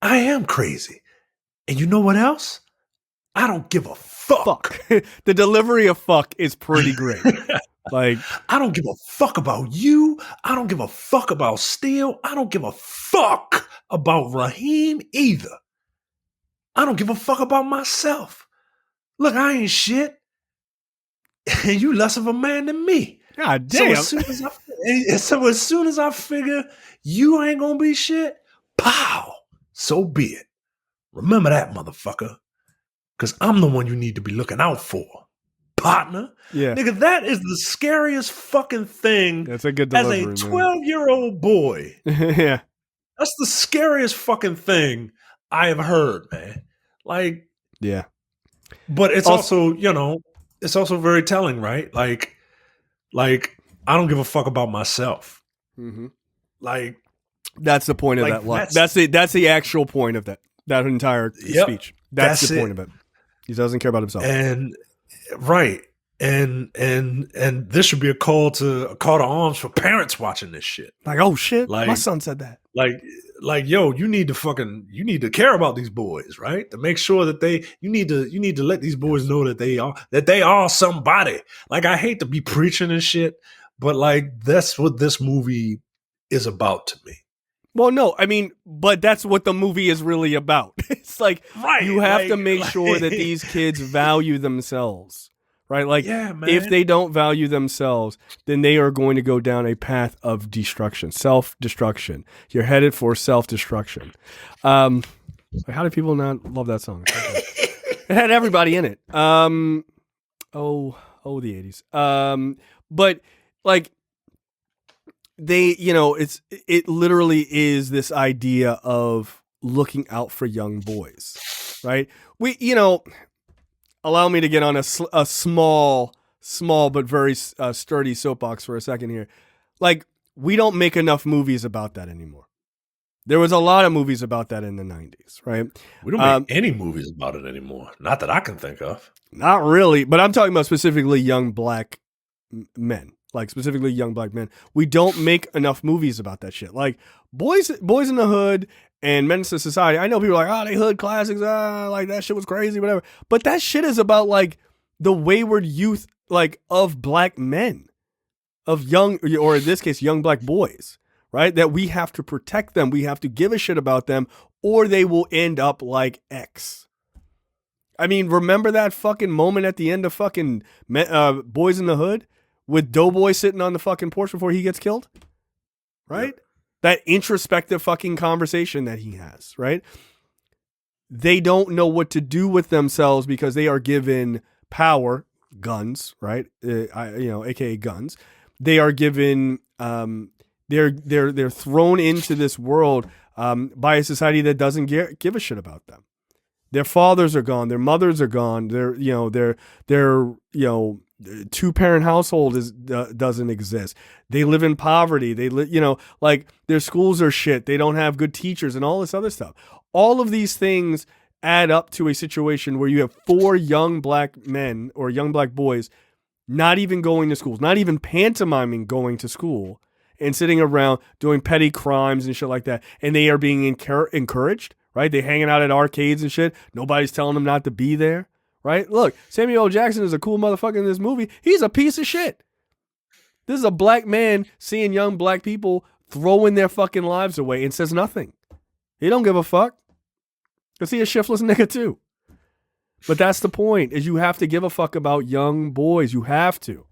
I am crazy. And you know what else? I don't give a fuck. The delivery of fuck is pretty great. Like, I don't give a fuck about you. I don't give a fuck about Steele. I don't give a fuck about Raheem either. I don't give a fuck about myself. Look, I ain't shit. And you less of a man than me. God damn. So as soon as I figure you ain't gonna be shit, pow, so be it. Remember that, motherfucker. Because I'm the one you need to be looking out for. Partner. Yeah. Nigga, that is the scariest fucking thing. That's a good delivery, as a 12-year-old boy. Yeah. That's the scariest fucking thing I have heard, man. Like, yeah. But it's also, you know, it's also very telling, right? Like I don't give a fuck about myself. Mm-hmm. Like, that's the point of that line. That's the actual point of that entire speech. That's the point of it. He doesn't care about himself. And right. And this should be a call to arms for parents watching this shit. Like, oh shit, like, my son said that. Like, yo, you need to care about these boys, right? To make sure that you need to let these boys know that they are somebody. Like, I hate to be preaching and shit, but like, that's what this movie is about to me. Well, no, I mean, but that's what the movie is really about. It's like, you have to make sure that these kids value themselves, right? Like, if they don't value themselves, then they are going to go down a path of destruction, self-destruction. You're headed for self-destruction. How do people not love that song? It had everybody in it. The 80s. But like, they, you know, it literally is this idea of looking out for young boys, right? We, you know, allow me to get on a small but very sturdy soapbox for a second here. Like, we don't make enough movies about that anymore. There was a lot of movies about that in the 90s, right? We don't make any movies about it anymore. Not that I can think of. Not really, but I'm talking about specifically young black men. Like, specifically young black men. We don't make enough movies about that shit. Like, Boys in the Hood and Menace to Society. I know people are like, they hood classics. Like, that shit was crazy, whatever. But that shit is about, like, the wayward youth, like, of black men. Of young, or in this case, young black boys. Right? That we have to protect them. We have to give a shit about them, or they will end up like X. I mean, remember that fucking moment at the end of fucking Boys in the Hood? With Doughboy sitting on the fucking porch before he gets killed, right? Yep. That introspective fucking conversation that he has, right? They don't know what to do with themselves because they are given power, guns, right? AKA guns. They are given, they're thrown into this world by a society that doesn't give a shit about them. Their fathers are gone. Their mothers are gone. Their two-parent household doesn't exist. They live in poverty. They like, their schools are shit. They don't have good teachers and all this other stuff. All of these things add up to a situation where you have 4 young black men or young black boys not even going to schools, not even pantomiming going to school, and sitting around doing petty crimes and shit like that. And they are being encouraged, right? They're hanging out at arcades and shit. Nobody's telling them not to be there. Right? Look, Samuel L. Jackson is a cool motherfucker in this movie. He's a piece of shit. This is a black man seeing young black people throwing their fucking lives away and says nothing. He don't give a fuck. Because he a shiftless nigga too. But that's the point, is you have to give a fuck about young boys. You have to.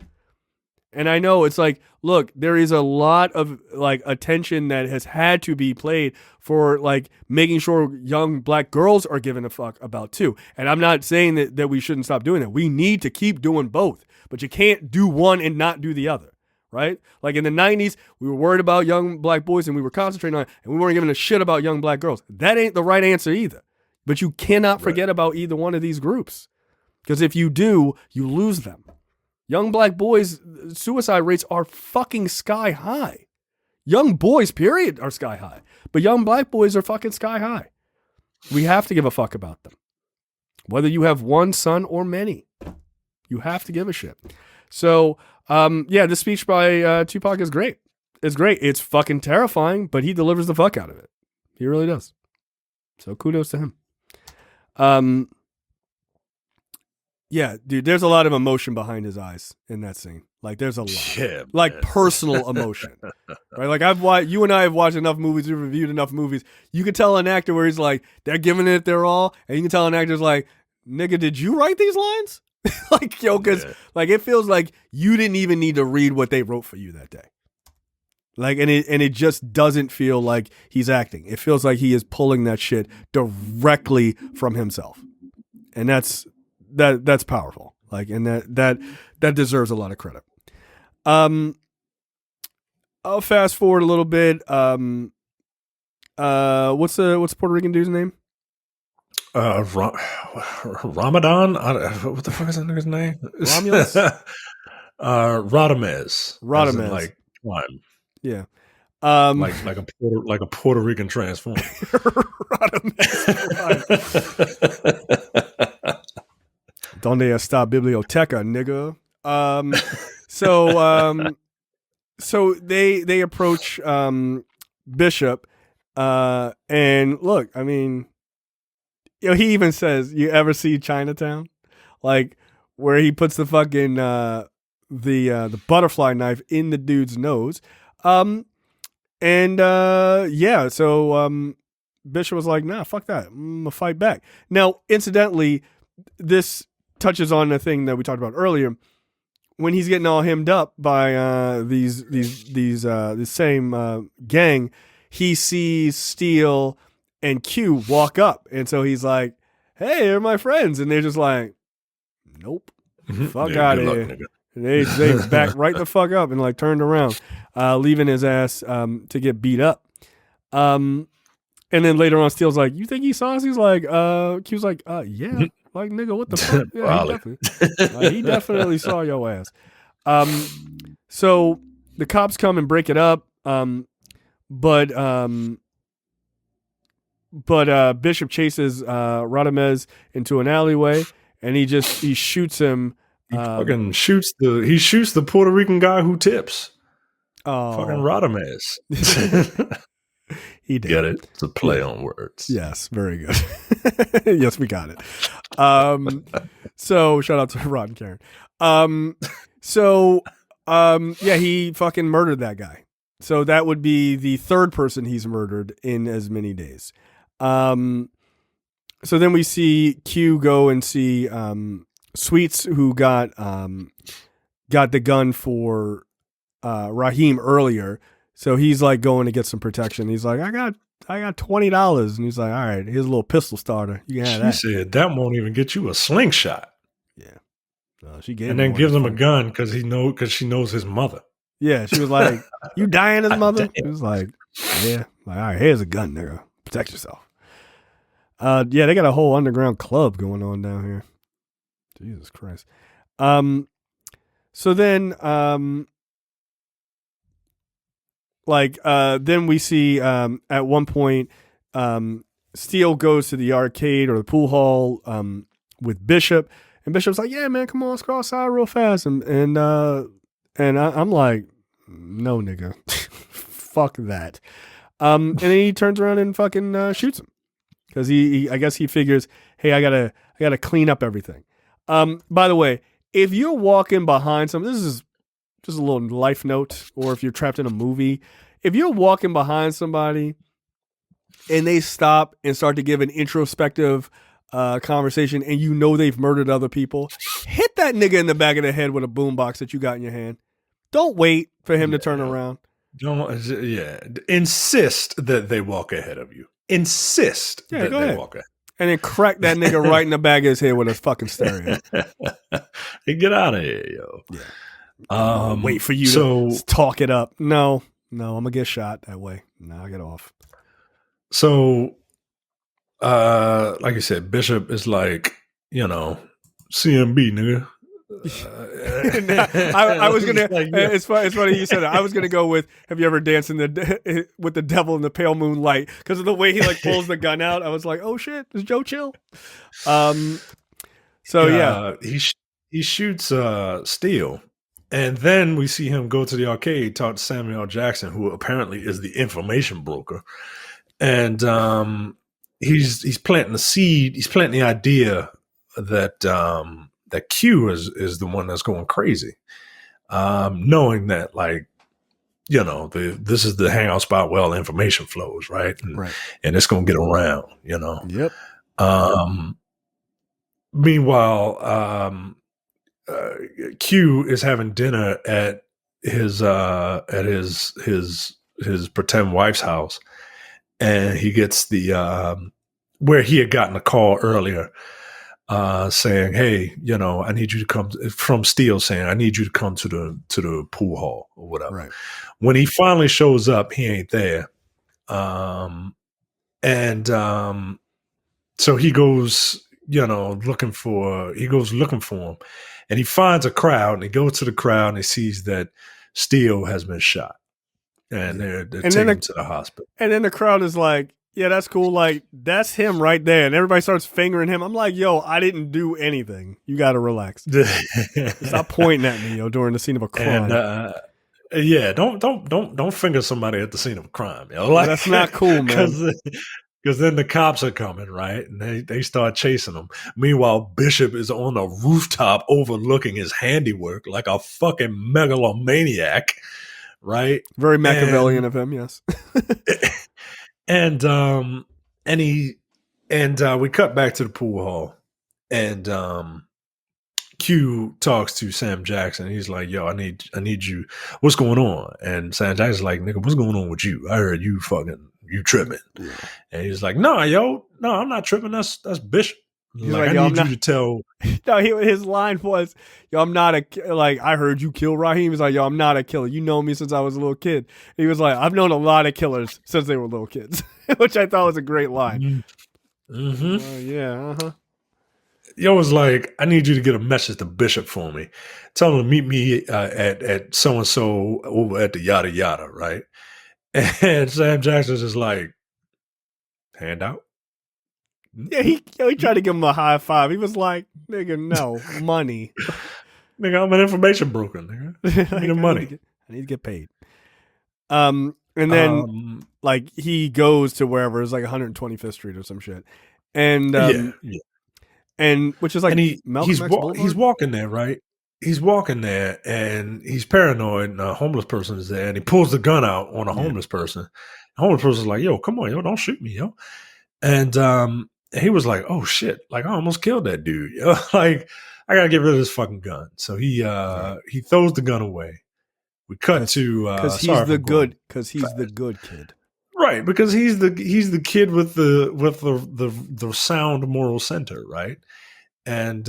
And I know it's like, look, there is a lot of like attention that has had to be played for like making sure young black girls are given a fuck about too. And I'm not saying that we shouldn't stop doing that. We need to keep doing both, but you can't do one and not do the other, right? Like in the 90s, we were worried about young black boys and we were concentrating on it, and we weren't giving a shit about young black girls. That ain't the right answer either. But you cannot forget about either one of these groups, because if you do, you lose them. Young black boys' suicide rates are fucking sky high. Young boys, period, are sky high. But young black boys are fucking sky high. We have to give a fuck about them. Whether you have one son or many, you have to give a shit. So, this speech by Tupac is great. It's great. It's fucking terrifying, but he delivers the fuck out of it. He really does. So kudos to him. Yeah, dude, there's a lot of emotion behind his eyes in that scene. Like, there's a lot. Yeah, like, man. personal emotion. Right? Like, you and I have watched enough movies, we've reviewed enough movies. You can tell an actor where he's like, they're giving it their all, and you can tell an actor's like, nigga, did you write these lines? Like, yo, because, like, it feels like you didn't even need to read what they wrote for you that day. Like, and it just doesn't feel like he's acting. It feels like he is pulling that shit directly from himself. And that's powerful. Like, and that deserves a lot of credit. I'll fast forward a little bit. What's the Puerto Rican dude's name? Ramadan? What the fuck is that nigga's name? Romulus? Radames. Radames. Like crime. Yeah. Like a Puerto Rican transformer. Donde está biblioteca, nigga? So they approach Bishop, and look, I mean, he even says, "You ever see Chinatown?" Like, where he puts the fucking the butterfly knife in the dude's nose. So Bishop was like, nah, fuck that. I'm gonna fight back. Now, incidentally, this touches on the thing that we talked about earlier. When he's getting all hemmed up by these same gang, he sees Steele and Q walk up, and so he's like, "Hey, they're my friends," and they're just like, "Nope, fuck out of here." They backed right the fuck up and like turned around, leaving his ass to get beat up. And then later on, Steele's like, "You think he saw us?" He's like, Q's like, yeah. Like, nigga, what the fuck? Yeah, he definitely saw your ass. So the cops come and break it up. But Bishop chases Radames into an alleyway, and he shoots him. He fucking shoots the Puerto Rican guy who tips. Oh, fucking Radames. He did. Get it? It's a play on words. Yes, very good. Yes, we got it. So shout out to Rod and Karen. He fucking murdered that guy. So that would be the third person he's murdered in as many days. So then we see Q go and see Sweets, who got the gun for Raheem earlier. So he's like going to get some protection. He's like, I got $20, and he's like, all right, here's a little pistol starter. You can have that. She said that won't even get you a slingshot. Yeah, she gave, and then gives him a gun because she knows his mother. Yeah, she was like, "You dying his mother?" He was like, "Yeah." Like, all right, here's a gun, nigga. Protect yourself. They got a whole underground club going on down here. Jesus Christ. So then, then we see at one point, Steele goes to the arcade or the pool hall with Bishop, and Bishop's like, "Yeah, man, come on, let's go outside real fast." And I'm like, "No, nigga, fuck that." And then he turns around and fucking shoots him because I guess he figures, hey, I gotta clean up everything. By the way, if you're walking behind this is just a little life note, or if you're trapped in a movie, if you're walking behind somebody and they stop and start to give an introspective conversation and you know they've murdered other people, hit that nigga in the back of the head with a boombox that you got in your hand. Don't wait for him to turn around. Insist that they walk ahead of you. Insist that they walk ahead. And then crack that nigga right in the back of his head with a fucking stereo. Hey, get out of here, yo. Yeah. Wait for you to talk it up. No, I'm gonna get shot that way. No, I get off. So, like I said, Bishop is like, CMB, nigga. I was gonna. It's funny you said that. I was gonna go with, have you ever danced with the devil in the pale moonlight? Because of the way he like pulls the gun out, I was like, oh shit, is Joe chill? He shoots Steele. And then we see him go to the arcade, talk to Samuel L. Jackson, who apparently is the information broker. And he's planting the seed. He's planting the idea that that Q is the one that's going crazy, knowing that, like, you know, this is the hangout spot where all the information flows, right? And it's going to get around, you know. Yep. Meanwhile, Q is having dinner at his pretend wife's house, and he gets the where he had gotten a call earlier saying, "Hey, you know, I need you to come," from Steele saying, "I need you to come to the pool hall," or whatever. Right. When he finally shows up, he ain't there, so he goes, you know, looking for him, and he finds a crowd, and he goes to the crowd, and he sees that Steele has been shot, and they're taking him to the hospital. And then the crowd is like, yeah, that's cool. Like, that's him right there. And everybody starts fingering him. I'm like, yo, I didn't do anything. You got to relax. Stop pointing at me, yo, during the scene of a crime. And, yeah, don't finger somebody at the scene of a crime. Yo. Like, that's not cool, man. Because then the cops are coming, right? And they start chasing him. Meanwhile, Bishop is on a rooftop overlooking his handiwork like a fucking megalomaniac, right? Very Machiavellian of him, yes. And we cut back to the pool hall, and Q talks to Sam Jackson. He's like, "Yo, I need you. What's going on?" And Sam Jackson's like, "Nigga, what's going on with you? I heard you tripping." Yeah. And he's like, "No, I'm not tripping. That's Bishop." He's like, I need you to tell. No, his line was, "Yo, I'm not I heard you kill Raheem." He's like, "Yo, I'm not a killer. You know me since I was a little kid." He was like, "I've known a lot of killers since they were little kids," which I thought was a great line. Mm-hmm. Yeah. Yo was like, "I need you to get a message to Bishop for me. Tell him to meet me at so and so over at the yada yada, right?" And Sam Jackson's just like, "Hand out." Yeah, he tried to give him a high five. He was like, "Nigga, no money." Nigga, I'm an information broker. Nigga, I need money. I need to get paid. And then like he goes to wherever it's like 125th Street or some shit, and yeah. And which is like, and he's walking there, right? He's walking there, and he's paranoid. And a homeless person is there, and he pulls the gun out on a homeless person. The homeless person's like, "Yo, come on, yo, don't shoot me, yo." And he was like, "Oh shit! Like, I almost killed that dude. Yo. Like, I gotta get rid of this fucking gun." So he throws the gun away. We cut to because he's the good kid. Right, because he's the kid with the sound moral center, right? And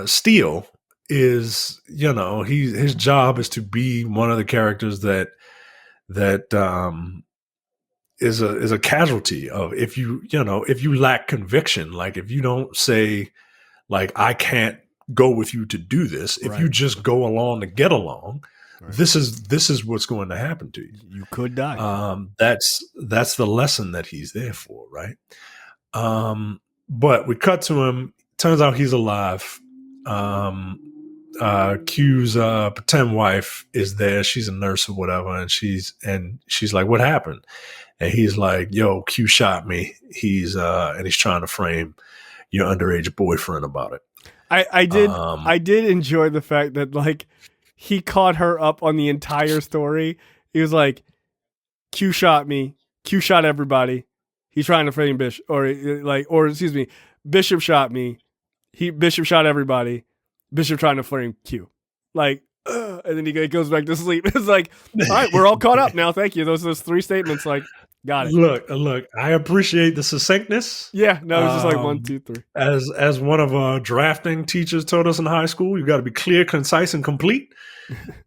Steele is, you know, his job is to be one of the characters that is a casualty of, if you lack conviction, like if you don't say, like, I can't go with you to do this, if you just go along to get along. Right. This is what's going to happen to you. You could die. That's the lesson that he's there for, right? But we cut to him. Turns out he's alive. Q's pretend wife is there. She's a nurse or whatever, and she's like, "What happened?" And he's like, "Yo, Q shot me. He's trying to frame your underage boyfriend about it." I did enjoy the fact that, like, he caught her up on the entire story. He was like, "Q shot me. Q shot everybody. He's trying to frame Bishop, or excuse me, Bishop shot me. Bishop shot everybody. Bishop trying to frame Q." Like, and then he goes back to sleep. It's like, all right, we're all caught up now. Thank you. Those three statements, like, got it. Look, I appreciate the succinctness. Yeah, no, it's just like 1, 2, 3. As one of our drafting teachers told us in high school, you got to be clear, concise, and complete.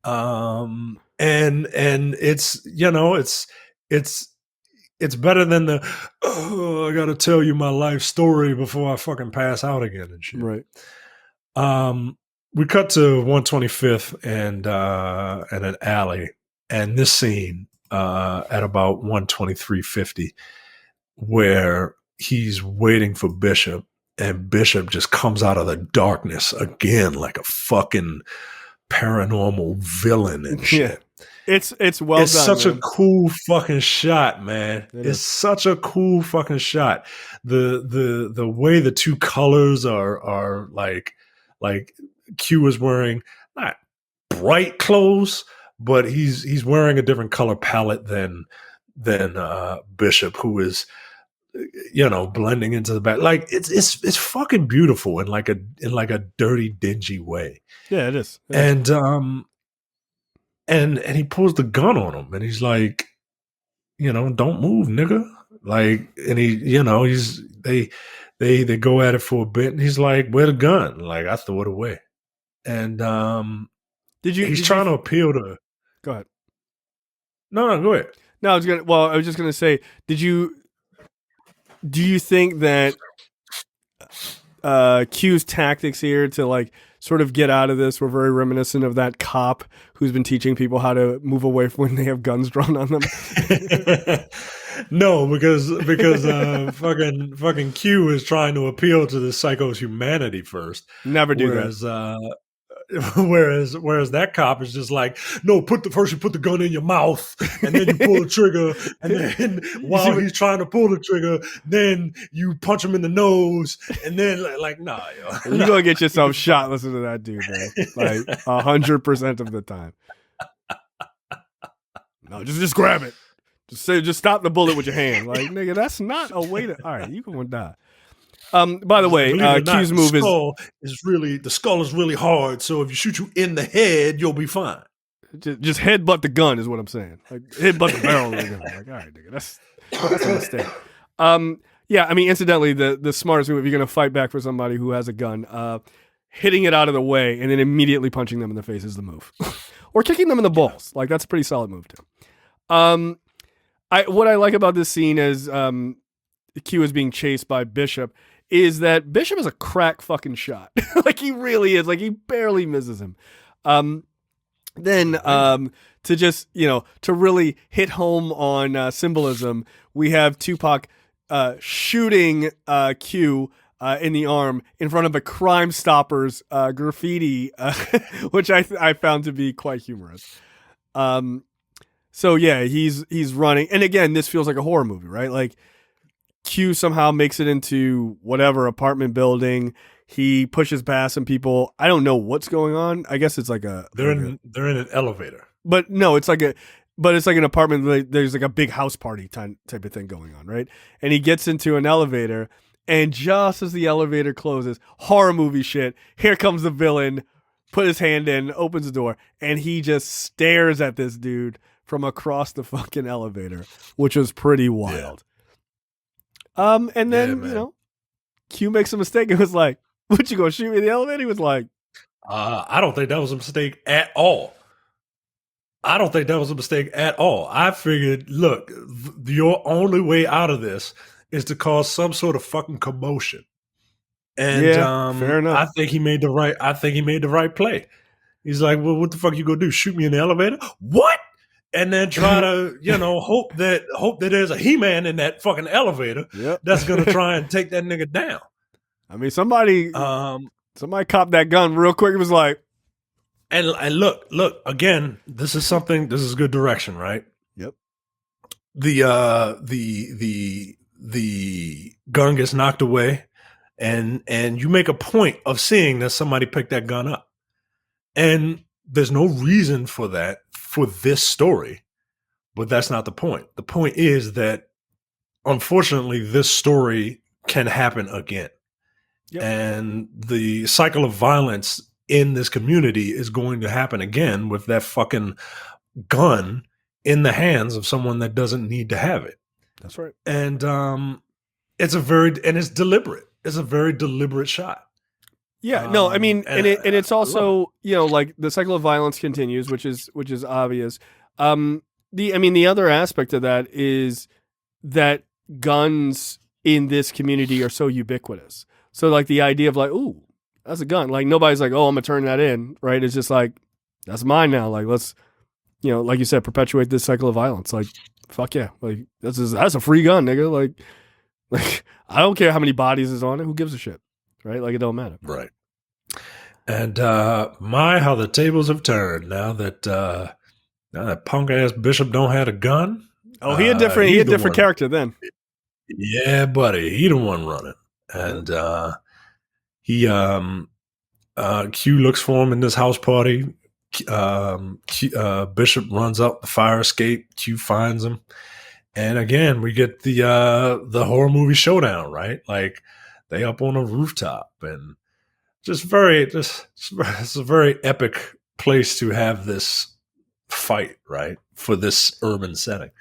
And it's, you know, it's better than the, "Oh, I got to tell you my life story before I fucking pass out again," and shit. Right. We cut to 125th and an alley, and this scene at about 123:50, where he's waiting for Bishop, and Bishop just comes out of the darkness again like a fucking paranormal villain and shit. It's well it's done. Such man. a cool fucking shot, man. It's such a cool fucking shot. The way the two colors are like Q is wearing not bright clothes, but he's wearing a different color palette than Bishop, who is blending into the back. Like it's fucking beautiful in like a dirty, dingy way. Yeah, it is. And he pulls the gun on him, and he's like, don't move, nigga. Like, and they go at it for a bit, and he's like, where the gun? Like, I threw it away. And he's trying to appeal to. Go ahead. No, go ahead. No, I was just gonna say, do you think that Q's tactics here to like sort of get out of this were very reminiscent of that cop who's been teaching people how to move away from when they have guns drawn on them? No, because fucking Q is trying to appeal to the psycho's humanity first. Never do that. Whereas that cop is just like, no, first you put the gun in your mouth, and then you pull the trigger, and then while he's trying to pull the trigger, then you punch him in the nose, and then like nah, yo. You're gonna get yourself shot listening to that dude, man. Like 100% of the time. No, just grab it. Just stop the bullet with your hand. Like, nigga, that's not a way to. All right, you gonna die. By the way, Q's move the skull is really hard. So if you shoot you in the head, you'll be fine. Just headbutt the gun is what I'm saying. Like headbutt the barrel of the gun. Like, all right, nigga, that's a mistake. Yeah, I mean, incidentally, the smartest move if you're gonna fight back for somebody who has a gun, hitting it out of the way and then immediately punching them in the face is the move, or kicking them in the balls. Like that's a pretty solid move too. What I like about this scene is Q is being chased by Bishop. Is that Bishop is a crack fucking shot. Like he really is. Like he barely misses him. To just, to really hit home on symbolism, we have Tupac shooting Q in the arm in front of a Crime Stoppers graffiti, which I found to be quite humorous. So yeah, he's running. And again, this feels like a horror movie, right? Like Q somehow makes it into whatever apartment building. He pushes past some people. I don't know what's going on. I guess it's like they're in an elevator. But no, it's like an apartment. There's like a big house party type of thing going on, right? And he gets into an elevator, and just as the elevator closes, horror movie shit. Here comes the villain. Put his hand in, opens the door, and he just stares at this dude from across the fucking elevator, which was pretty wild. Yeah. And then, Q makes a mistake. It was like, what, you gonna shoot me in the elevator? He was like, I don't think that was a mistake at all. I figured, look, your only way out of this is to cause some sort of fucking commotion. And fair enough. I think he made the right play. He's like, well, what the fuck you gonna do? Shoot me in the elevator? What? And then try to, hope that there's a He-Man in that fucking elevator that's gonna try and take that nigga down. I mean, somebody copped that gun real quick. It was like, and look again. This is good direction, right? Yep. The gun gets knocked away, and you make a point of seeing that somebody picked that gun up, and there's no reason for that for this story, but that's not the point. The point is that unfortunately this story can happen again. Yep. And the cycle of violence in this community is going to happen again with that fucking gun in the hands of someone that doesn't need to have it. That's right. And it's deliberate. It's a very deliberate shot. Yeah, no, I mean, and it's also, like the cycle of violence continues, which is obvious. The other aspect of that is that guns in this community are so ubiquitous. So like the idea of like, ooh, that's a gun. Like nobody's like, oh, I'm gonna turn that in, right? It's just like, that's mine now. Like let's, like you said, perpetuate this cycle of violence. Like, fuck yeah, like that's a free gun, nigga. Like Like, I don't care how many bodies is on it. Who gives a shit? Right? Like, it don't matter. Right. And how the tables have turned now that punk ass Bishop don't have a gun. Oh, he a different character then. Yeah, buddy, he the one running, and Q looks for him in this house party. Bishop runs up the fire escape. Q finds him, and again we get the horror movie showdown. Right, like they up on a rooftop, and it's a very epic place to have this fight. Right, for this urban setting.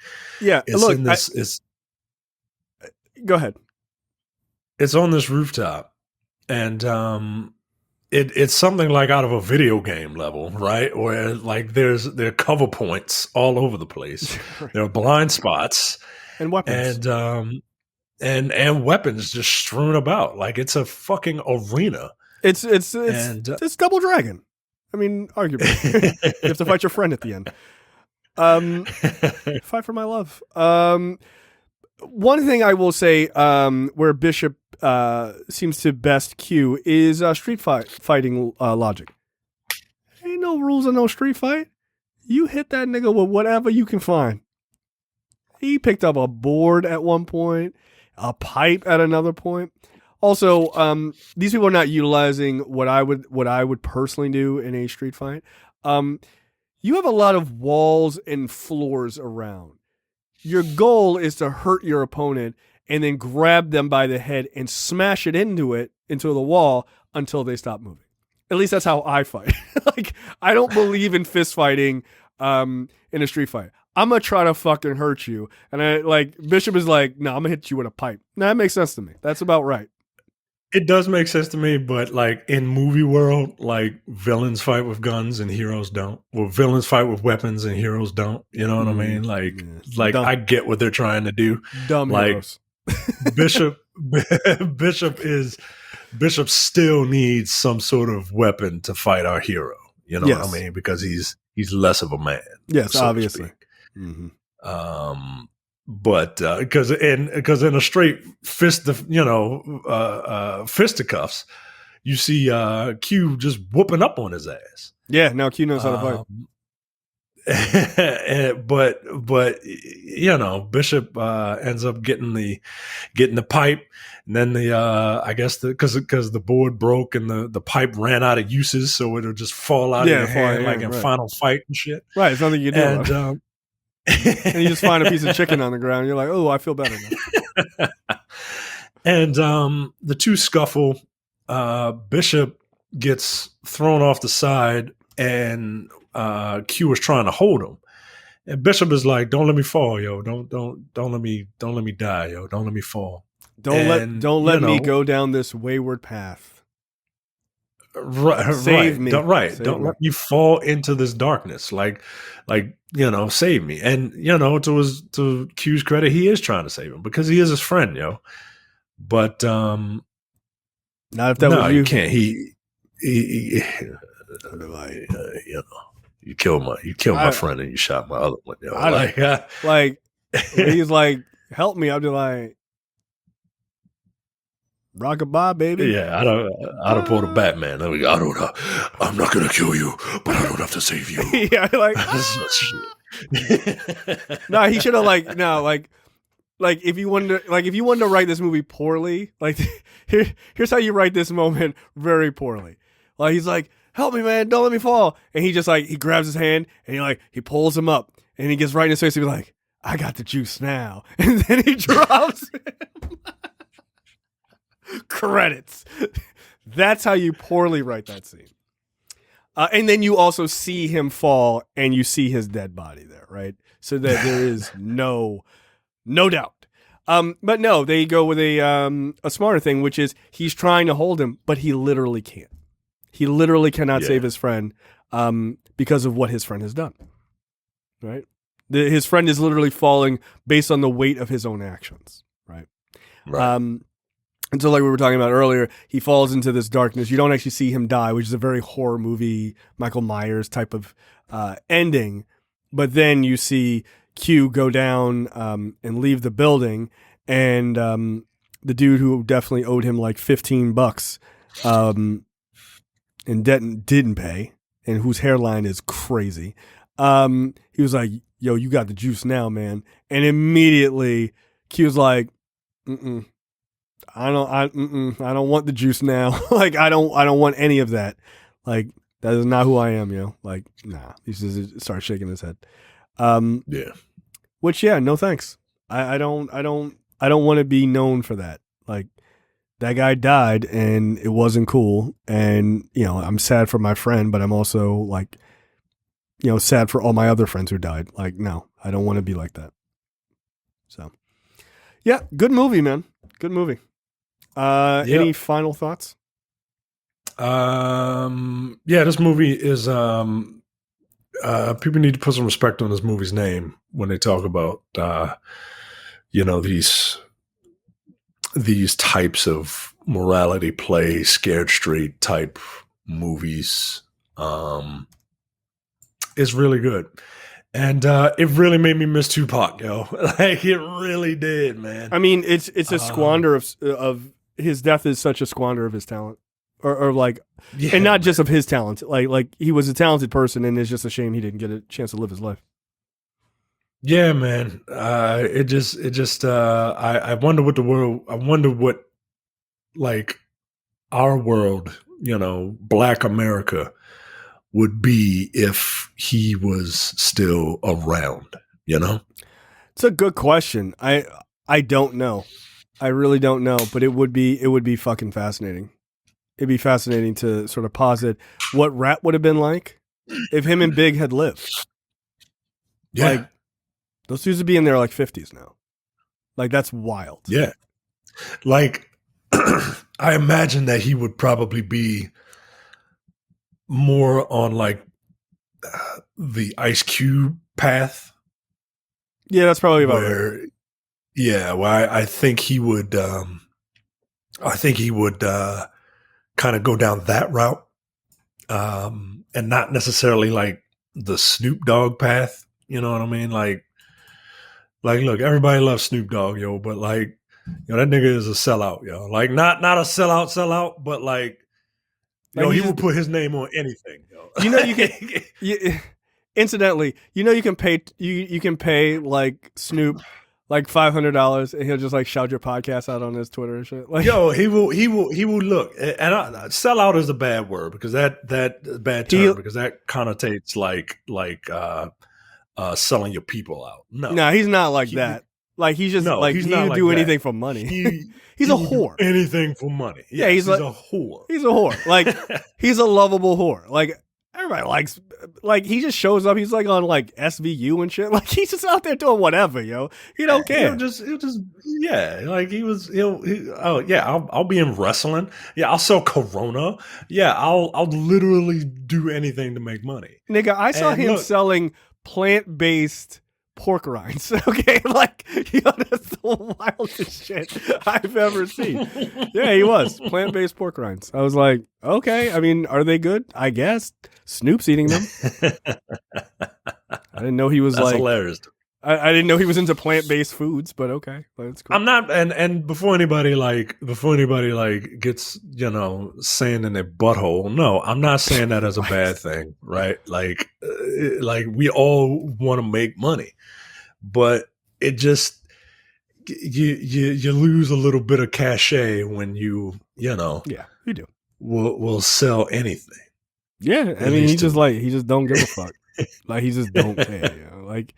Yeah, go ahead. It's on this rooftop, and it's something like out of a video game level, right? Where like there are cover points all over the place. Right. There are blind spots and weapons, and weapons just strewn about. Like it's a fucking arena. It's Double Dragon. I mean, arguably, you have to fight your friend at the end. Fight for my love. One thing I will say, where Bishop seems to best Q is street fighting logic. Ain't no rules in no street fight. You hit that nigga with whatever you can find. He picked up a board at one point, a pipe at another point. Also, these people are not utilizing what I would personally do in a street fight. You have a lot of walls and floors around. Your goal is to hurt your opponent and then grab them by the head and smash it into the wall until they stop moving. At least that's how I fight. Like, I don't believe in fist fighting in a street fight. I'm going to try to fucking hurt you. And Bishop is like, no, I'm going to hit you with a pipe. Now, that makes sense to me. That's about right. It does make sense to me, but like in movie world, like villains fight with guns and heroes don't. Well, villains fight with weapons and heroes don't. You know what I mean? Like I get what they're trying to do. Dumb heroes. Bishop still needs some sort of weapon to fight our hero. You know what I mean? Because he's less of a man. Yes, so obviously. Mm-hmm. But because in a straight fisticuffs, you see Q just whooping up on his ass. Yeah, now Q knows how to fight. But Bishop ends up getting the pipe, and then I guess because the board broke and the pipe ran out of uses, so it'll just fall out of your hand like in Final Fight and shit. Right, it's nothing you can do. And, and you just find a piece of chicken on the ground. You're like, oh, I feel better now. And the two scuffle. Bishop gets thrown off the side, and Q is trying to hold him. And Bishop is like, "Don't let me fall, yo. Don't let me die, yo. Don't let me fall. Don't let me go down this wayward path. Save me. Don't let me fall into this darkness. Save me." And to Q's credit, he is trying to save him because he is his friend, yo. But not if that was you. You can't. He you killed my friend and you shot my other one, yo. He's like, help me. I'll be like, rock-a-bye, baby. Yeah, I don't pull the Batman. There we go. I'm not gonna kill you, but I don't have to save you. Yeah, like no, he should have if you wanted to write this movie poorly, like here's how you write this moment very poorly. Like he's like, help me, man, don't let me fall. And he just he grabs his hand and he pulls him up and he gets right in his face and be like, I got the juice now. And then he drops him. Credits. That's how you poorly write that scene. And then you also see him fall and you see his dead body there, right? So that there is no doubt. But no, they go with a smarter thing, which is he's trying to hold him, but he literally can't. He literally cannot save his friend because of what his friend has done, right? His friend is literally falling based on the weight of his own actions, right? And so like we were talking about earlier, he falls into this darkness. You don't actually see him die, which is a very horror movie, Michael Myers type of ending. But then you see Q go down and leave the building. And the dude who definitely owed him like $15, and didn't pay, and whose hairline is crazy. He was like, "Yo, you got the juice now, man," and immediately Q was like, "Mm-mm. I don't want the juice now. Like, I don't want any of that. Like, that is not who I am, yo. Like, nah." He just started shaking his head. Yeah. Which, yeah, no thanks. I don't want to be known for that. Like, that guy died and it wasn't cool. And, you know, I'm sad for my friend, but I'm also like, you know, sad for all my other friends who died. Like, no, I don't want to be like that. So, yeah, good movie, man. Good movie. Any final thoughts? Yeah, this movie is people need to put some respect on this movie's name when they talk about you know, these types of morality play, scared straight type movies. It's really good. And it really made me miss Tupac, yo. Like, it really did, man. I mean, it's a squander of his death is such a squander of his talent, or like, Yeah, and not just of his talent. Like he was a talented person, and it's just a shame he didn't get a chance to live his life. Yeah, man. It just. I wonder what the world. I wonder what, like, our world, you know, Black America, would be if he was still around. You know, It's a good question. I don't know. I really don't know, but it would be fucking fascinating. It'd be fascinating to sort of posit what rap would have been like if him and Big had lived. yeah, Like, those dudes would be in their like 50s now. Like, that's wild. yeah. Like, I imagine that he would probably be more on like the Ice Cube path. Yeah, that's probably about right. Where, yeah, well, I think he would. I think he would kind of go down that route, and not necessarily like the Snoop Dogg path. You know what I mean? Like, look, everybody loves Snoop Dogg, yo, but like, yo, that nigga is a sellout, yo. Like, not a sellout, but like, yo, he will put his name on anything, yo. You know, you can. Incidentally, you know, you can pay like Snoop like $500 and he'll just like shout your podcast out on his Twitter and shit. Like, yo, he will look. And sellout is a bad word because that bad term because that connotates like selling your people out. No, he's not like that. Like, he's just like, he's he not would like do that. anything for money. He's a whore. Anything for money. Yeah, he's like, a whore. He's a whore. Like, he's a lovable whore. Like, everybody likes. Like, he just shows up. He's like on like SVU and shit. Like, he's just out there doing whatever, yo. He don't care. He'll just yeah. Like I'll be in wrestling. Yeah, I'll sell Corona. Yeah, I'll literally do anything to make money. Nigga, I saw him selling plant-based pork rinds. Okay, like, yo, that's the wildest shit I've ever seen. Yeah, he was plant-based pork rinds. I was like, okay. I mean, are they good? I guess Snoop's eating them. I didn't know he was. That's like hilarious. I didn't know he was into plant-based foods, but okay, that's cool. I'm not, and before anybody gets, you know, saying in their butthole, no, I'm not saying that as a bad thing, right? Like we all want to make money, but it just you lose a little bit of cachet when you know, yeah, you do. Will sell anything. Yeah, I mean, he just don't give a fuck. Like, he just don't care. You know? Like,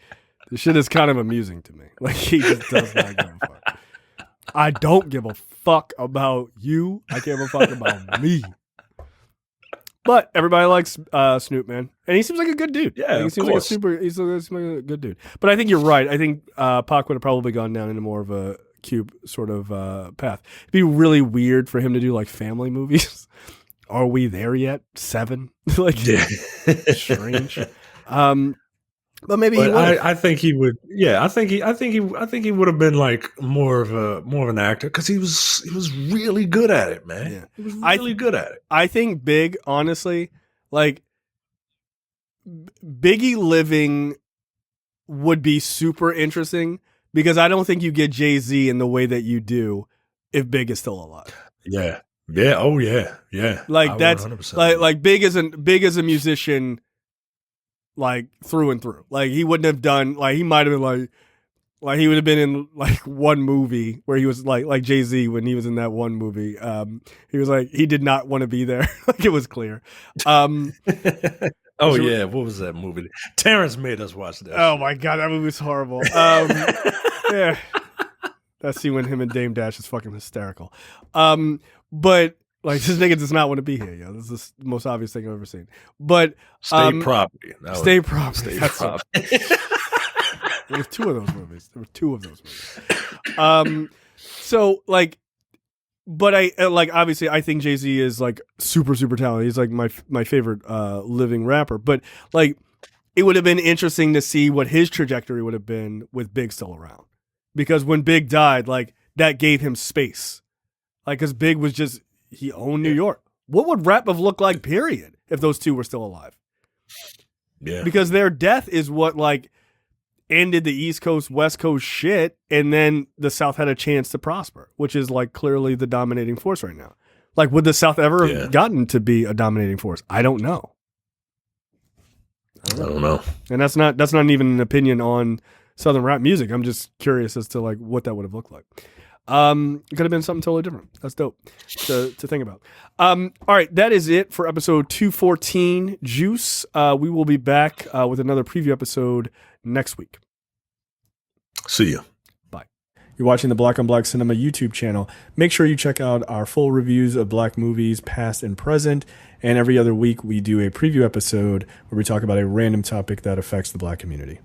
the shit is kind of amusing to me. Like, he just does not give a fuck. I don't give a fuck about you. I can't give a fuck about me. But everybody likes Snoop, man, and he seems like a good dude. Yeah, he seems like he seems like a good dude. But I think you're right. I think Pac would have probably gone down into more of a Cube sort of path. It'd be really weird for him to do like family movies. Are we there yet? 7? Like, yeah. Strange. But maybe I think he would. Yeah, I think he would have been like more of an actor because he was really good at it, man. Yeah. He was really good at it. I think Big, honestly, like, Biggie living would be super interesting because I don't think you get Jay-Z in the way that you do if Big is still alive. Yeah. Yeah. Oh yeah. Yeah. Like I that's 100% like Big as a musician, like through and through. Like he wouldn't have done like he might have been like he would have been in like one movie where he was like Jay-Z when he was in that one movie. He was like he did not want to be there. Like it was clear. Oh yeah, what was that movie? Terrence made us watch that. Oh shit. my god, that movie was horrible. Yeah, that scene when him and Dame Dash is fucking hysterical. But like this nigga does not want to be here. Yo, this is the most obvious thing I've ever seen. But State Property. State Property. State That's Property. There were two of those movies. So like. But I like obviously I think Jay-Z is like super talented. He's like my favorite living rapper. But like it would have been interesting to see what his trajectory would have been with Big still around. Because when Big died, like that gave him space. Like cuz Big was just he owned New York. What would rap have looked like period if those two were still alive? Yeah. Because their death is what like ended the East Coast, West Coast shit, and then the South had a chance to prosper, which is like clearly the dominating force right now. Like, would the South ever have gotten to be a dominating force? I don't know. I don't know. And that's not even an opinion on Southern rap music. I'm just curious as to like what that would have looked like. It could have been something totally different. That's dope to think about. All right, that is it for episode 214, Juice. We will be back with another preview episode next week. See ya. Bye. You're watching the Black on Black Cinema YouTube channel. Make sure you check out our full reviews of black movies, past and present. And every other week, we do a preview episode where we talk about a random topic that affects the black community.